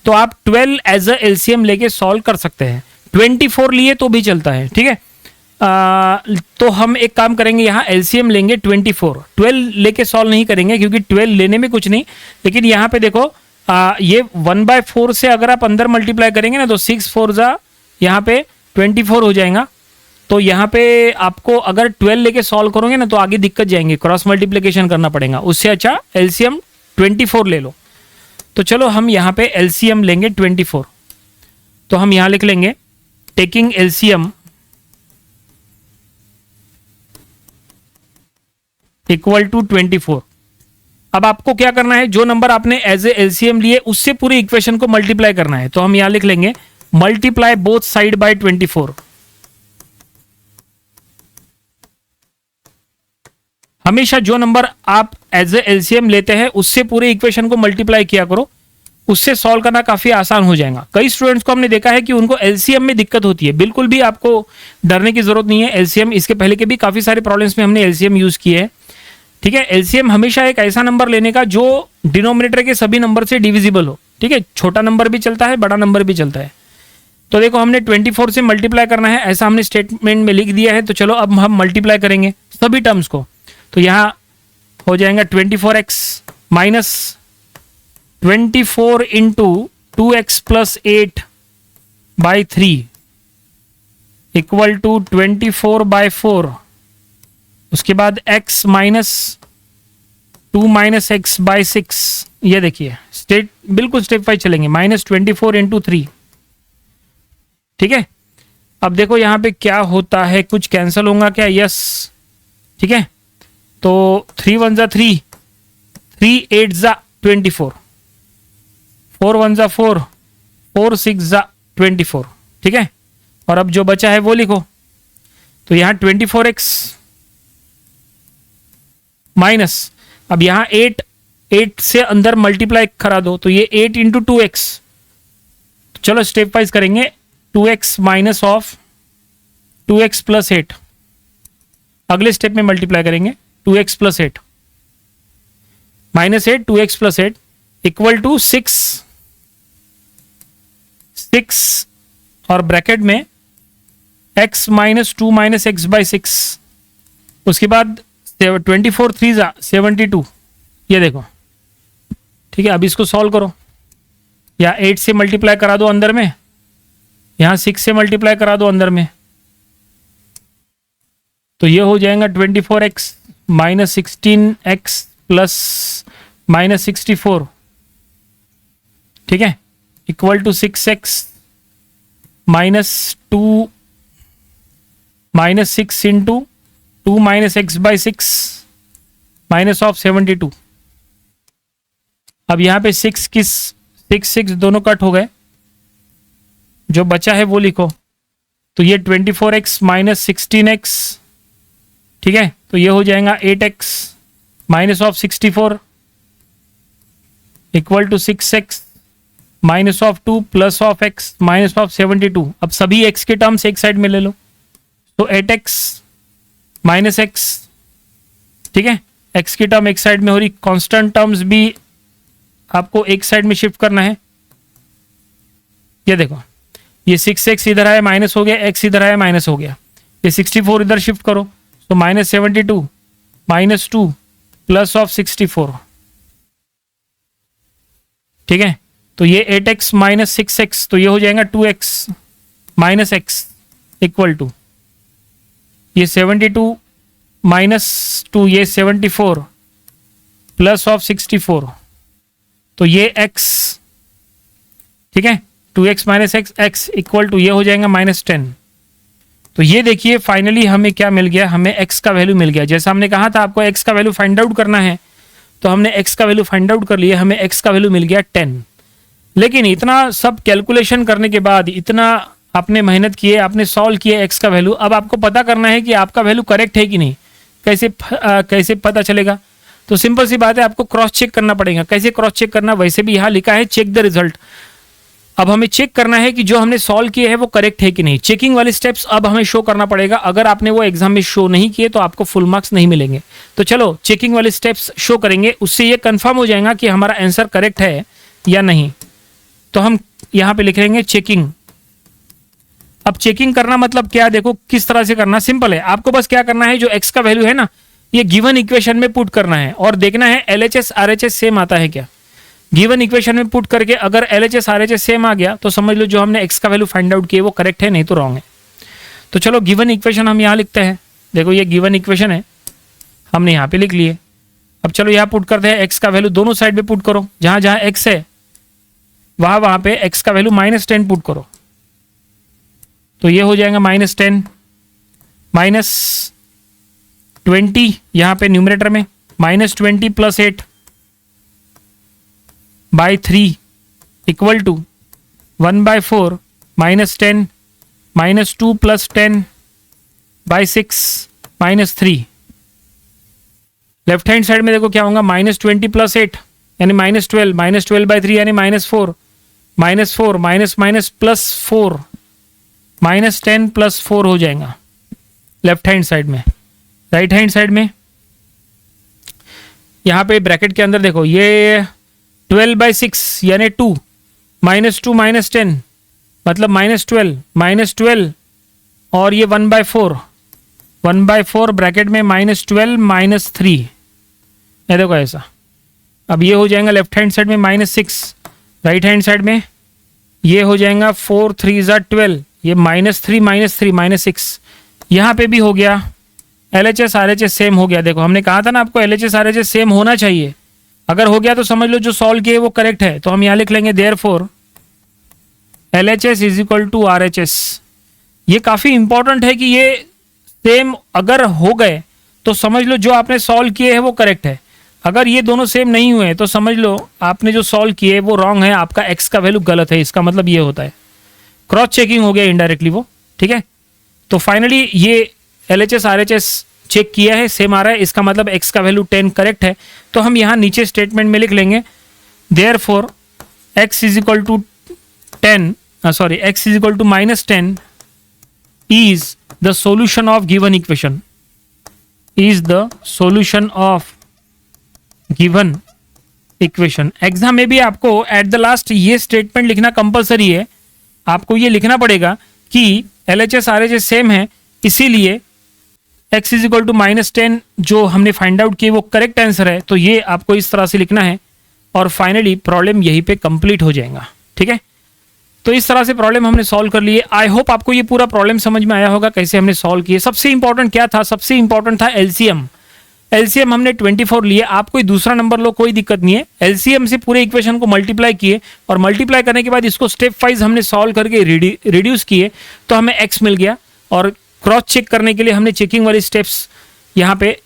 तो आप 12 एज अ एलसीएम लेके सॉल्व कर सकते हैं, 24 लिए तो भी चलता है। ठीक है, तो हम एक काम करेंगे, यहाँ एलसीएम लेंगे 24, 12 लेके सॉल्व नहीं करेंगे क्योंकि 12 लेने में कुछ नहीं। लेकिन यहाँ पे देखो ये 1/4 से अगर आप अंदर मल्टीप्लाई करेंगे ना तो 6 4 जा यहाँ पे 24 हो जाएगा। तो यहाँ पे आपको अगर 12 लेके सॉल्व करोगे ना तो आगे दिक्कत जाएंगे, क्रॉस मल्टीप्लिकेशन करना पड़ेगा। उससे अच्छा एलसीएम 24 ले लो। तो चलो हम यहाँ पे एलसीएम लेंगे 24। तो हम यहाँ लिख लेंगे टेकिंग एलसीएम इक्वल टू 24। अब आपको क्या करना है, जो नंबर आपने एज ए एलसीएम लिए उससे पूरी इक्वेशन को मल्टीप्लाई करना है। तो हम यहां लिख लेंगे मल्टीप्लाई बोथ साइड बाय 24। हमेशा जो नंबर आप एज ए एलसीएम लेते हैं उससे पूरे इक्वेशन को मल्टीप्लाई किया करो, उससे सॉल्व करना काफी आसान हो जाएगा। कई स्टूडेंट्स को हमने देखा है कि उनको एलसीएम में दिक्कत होती है। बिल्कुल भी आपको डरने की जरूरत नहीं है। एलसीएम इसके पहले के भी काफी सारे प्रॉब्लम्स में हमने एलसीएम यूज किए हैं, ठीक है। एलसीएम हमेशा एक ऐसा नंबर लेने का जो डिनोमिनेटर के सभी नंबर से डिविजिबल हो, ठीक है। छोटा नंबर भी चलता है, बड़ा नंबर भी चलता है। तो देखो हमने 24 से मल्टीप्लाई करना है, ऐसा हमने स्टेटमेंट में लिख दिया है। तो चलो अब हम मल्टीप्लाई करेंगे सभी टर्म्स को। तो यहां हो जाएगा 24x minus 24 into 2x plus 8 by 3 equal to 24 by 4। उसके बाद x minus 2 minus x by 6। ये देखिए बिल्कुल स्टेप वाइज चलेंगे। माइनस 24 इंटू 3, ठीक है। अब देखो यहां पे क्या होता है, कुछ कैंसिल होगा क्या? यस, ठीक है। तो 3 1 जा 3, 3 8 जा 24, 4 1 जा 4, 4 6 जा 24, ठीक है। और अब जो बचा है वो लिखो। तो यहां 24x माइनस, अब यहां 8 से अंदर मल्टीप्लाई करा दो तो ये 8 इंटू 2x। तो चलो स्टेप वाइज करेंगे। 2x minus of 2x plus 8, अगले स्टेप में मल्टीप्लाई करेंगे। 2x plus 8 minus 8 2x plus 8 equal to 6 और ब्रैकेट में x minus 2 minus x by 6। उसके बाद 24 3 जा 72। ये देखो, ठीक है। अब इसको सॉल्व करो, या 8 से मल्टीप्लाई करा दो अंदर में, यहां 6 से मल्टीप्लाई करा दो अंदर में। तो ये हो जाएगा 24x minus 16x plus minus 64, ठीक है, equal to 6x minus 2 minus 6 into 2 minus x by 6 minus of 72। अब यहां पे 6 दोनों कट हो गए, जो बचा है वो लिखो। तो ये 24x माइनस 16x, ठीक है। तो ये हो जाएगा 8x minus of 64 equal to 6x minus of 2 plus of x minus of 72। अब सभी x के टर्म्स एक साइड में ले लो। तो 8x माइनस x, ठीक है। x की टर्म एक साइड में हो रही, कांस्टेंट टर्म्स भी आपको एक साइड में शिफ्ट करना है। ये देखो, ये 6x इधर आया माइनस हो गया, x इधर आया माइनस हो गया। ये 64 इधर शिफ्ट करो, तो माइनस 72 माइनस 2 प्लस ऑफ 64, ठीक है। तो ये 8x माइनस 6x, तो ये हो जाएगा 2x minus x equal to ये 72 माइनस 2, ये 74 प्लस ऑफ 64। तो ये x, ठीक है, 2x minus x equal to ये हो जाएगा माइनस 10। तो ये देखिए फाइनली हमें क्या मिल गया, हमें x का वैल्यू मिल गया। जैसा हमने कहा था आपको x का वैल्यू फाइंड आउट करना है, तो हमने x का वैल्यू फाइंड आउट कर लिया। हमें x का वैल्यू मिल गया 10। लेकिन इतना सब कैलकुलेशन करने के बाद, इतना आपने मेहनत की है, आपने सॉल्व किया x का वैल्यू, अब आपको पता करना है कि आपका वैल्यू करेक्ट है कि नहीं। कैसे पता चलेगा? तो सिंपल सी बात है, आपको क्रॉस चेक करना पड़ेगा। कैसे क्रॉस चेक करना? वैसे भी यहाँ लिखा है चेक द रिजल्ट। अब हमें चेक करना है कि जो हमने सॉल्व किए हैं वो करेक्ट है कि नहीं। चेकिंग वाले स्टेप्स अब हमें शो करना पड़ेगा। अगर आपने वो एग्जाम में शो नहीं किए तो आपको फुल मार्क्स नहीं मिलेंगे। तो चलो चेकिंग वाले स्टेप्स शो करेंगे, उससे ये कंफर्म हो जाएगा कि हमारा आंसर करेक्ट है या नहीं। तो हम यहाँ पे लिख लेंगे चेकिंग। अब चेकिंग करना मतलब क्या, देखो किस तरह से करना। सिंपल है, आपको बस क्या करना है, जो x का वैल्यू है ना, ये गिवन इक्वेशन में पुट करना है और देखना है LHS RHS सेम आता है क्या। गिवन इक्वेशन में पुट करके अगर LHS RHS सेम आ गया तो समझ लो जो हमने x का वैल्यू फाइंड आउट किया वो करेक्ट है, नहीं तो रॉन्ग है। तो चलो गिवन इक्वेशन हम यहाँ लिखते हैं। देखो ये गिवन इक्वेशन है, हमने यहाँ पे लिख लिए। अब चलो यहाँ पुट करते हैं, एक्स का वैल्यू दोनों साइड पे पुट करो, जहाँ जहाँ एक्स है वहाँ पे एक्स का वैल्यू -10 पुट करो। तो ये हो जाएगा -10 -20 यहाँ पे न्यूमरेटर में, -20 + 8 by 3 equal to 1/4 -10 -2 + 10 by 6 -3। Left hand side में देखो क्या होगा, -20 + 8 यानी -12 -12/3 यानी -4 -4 +4 -10 + 4 हो जाएगा लेफ्ट हैंड साइड में। राइट हैंड साइड में यहाँ पे ब्रैकेट के अंदर देखो ये 12/6 यानी 2 -2 -10 मतलब -12 और ये 1/4 ब्रैकेट में -12 -3, ये देखो ऐसा। अब ये हो जाएगा लेफ्ट हैंड साइड में -6, राइट हैंड साइड में ये हो जाएगा 4 3 12, ये -3 -6। यहाँ पे भी हो गया LHS RHS सेम हो गया। देखो हमने कहा था ना आपको LHS RHS सेम होना चाहिए, अगर हो गया तो समझ लो जो सॉल्व किए वो करेक्ट है। तो हम यहाँ लिख लेंगे देयरफॉर LHS = RHS। ये काफ़ी इंपॉर्टेंट है कि ये सेम अगर हो गए तो समझ लो जो आपने सॉल्व किए हैं वो करेक्ट है। अगर ये दोनों सेम नहीं हुए तो समझ लो आपने जो सॉल्व किए वो रॉन्ग है, आपका एक्स का वैल्यू गलत है। इसका मतलब ये होता है, क्रॉस चेकिंग हो गया इनडायरेक्टली वो, ठीक है। तो फाइनली ये LHS RHS चेक किया है, सेम आ रहा है, इसका मतलब एक्स का वैल्यू 10 करेक्ट है। तो हम यहाँ नीचे स्टेटमेंट में लिख लेंगे therefore x = -10 is the solution of given equation, is the solution of given equation। Exam में भी आपको एट द लास्ट ये स्टेटमेंट लिखना कंपलसरी है, आपको ये लिखना पड़ेगा कि LHS RHS सेम है, इसीलिए x = -10 जो हमने फाइंड आउट किए वो करेक्ट आंसर है। तो ये आपको इस तरह से लिखना है और फाइनली प्रॉब्लम यहीं पे कंप्लीट हो जाएगा, ठीक है। तो इस तरह से प्रॉब्लम हमने सॉल्व कर लिए। आई होप आपको ये पूरा प्रॉब्लम समझ में आया होगा कैसे हमने सॉल्व किए। सबसे इंपॉर्टेंट क्या था, सबसे इंपॉर्टेंट था एलसीएम हमने 24 लिए। आप कोई दूसरा नंबर लो कोई दिक्कत नहीं है, एलसीएम से पूरे इक्वेशन को मल्टीप्लाई किए और मल्टीप्लाई करने के बाद इसको स्टेप वाइज हमने सॉल्व करके रिड्यूस किए तो हमें एक्स मिल गया। और क्रॉस चेक करने के लिए हमने चेकिंग वाली स्टेप्स यहाँ पे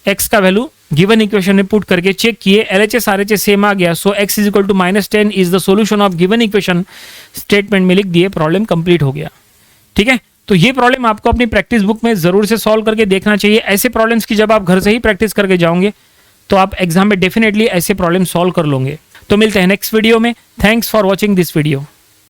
एक्स का वैल्यू गिवन इक्वेशन में पुट करके चेक किए, LHS RHS सेम आ गया। सो x = -10 is the solution of given equation, statement में लिख दिए, प्रॉब्लम कंप्लीट हो गया, ठीक है। तो ये प्रॉब्लम आपको अपनी प्रैक्टिस बुक में जरूर से सॉल्व करके देखना चाहिए। ऐसे प्रॉब्लम्स की जब आप घर से ही प्रैक्टिस करके जाओगे तो आप एग्जाम में डेफिनेटली ऐसे प्रॉब्लम सॉल्व कर लोगे। तो मिलते हैं नेक्स्ट वीडियो में। Thanks for watching this video.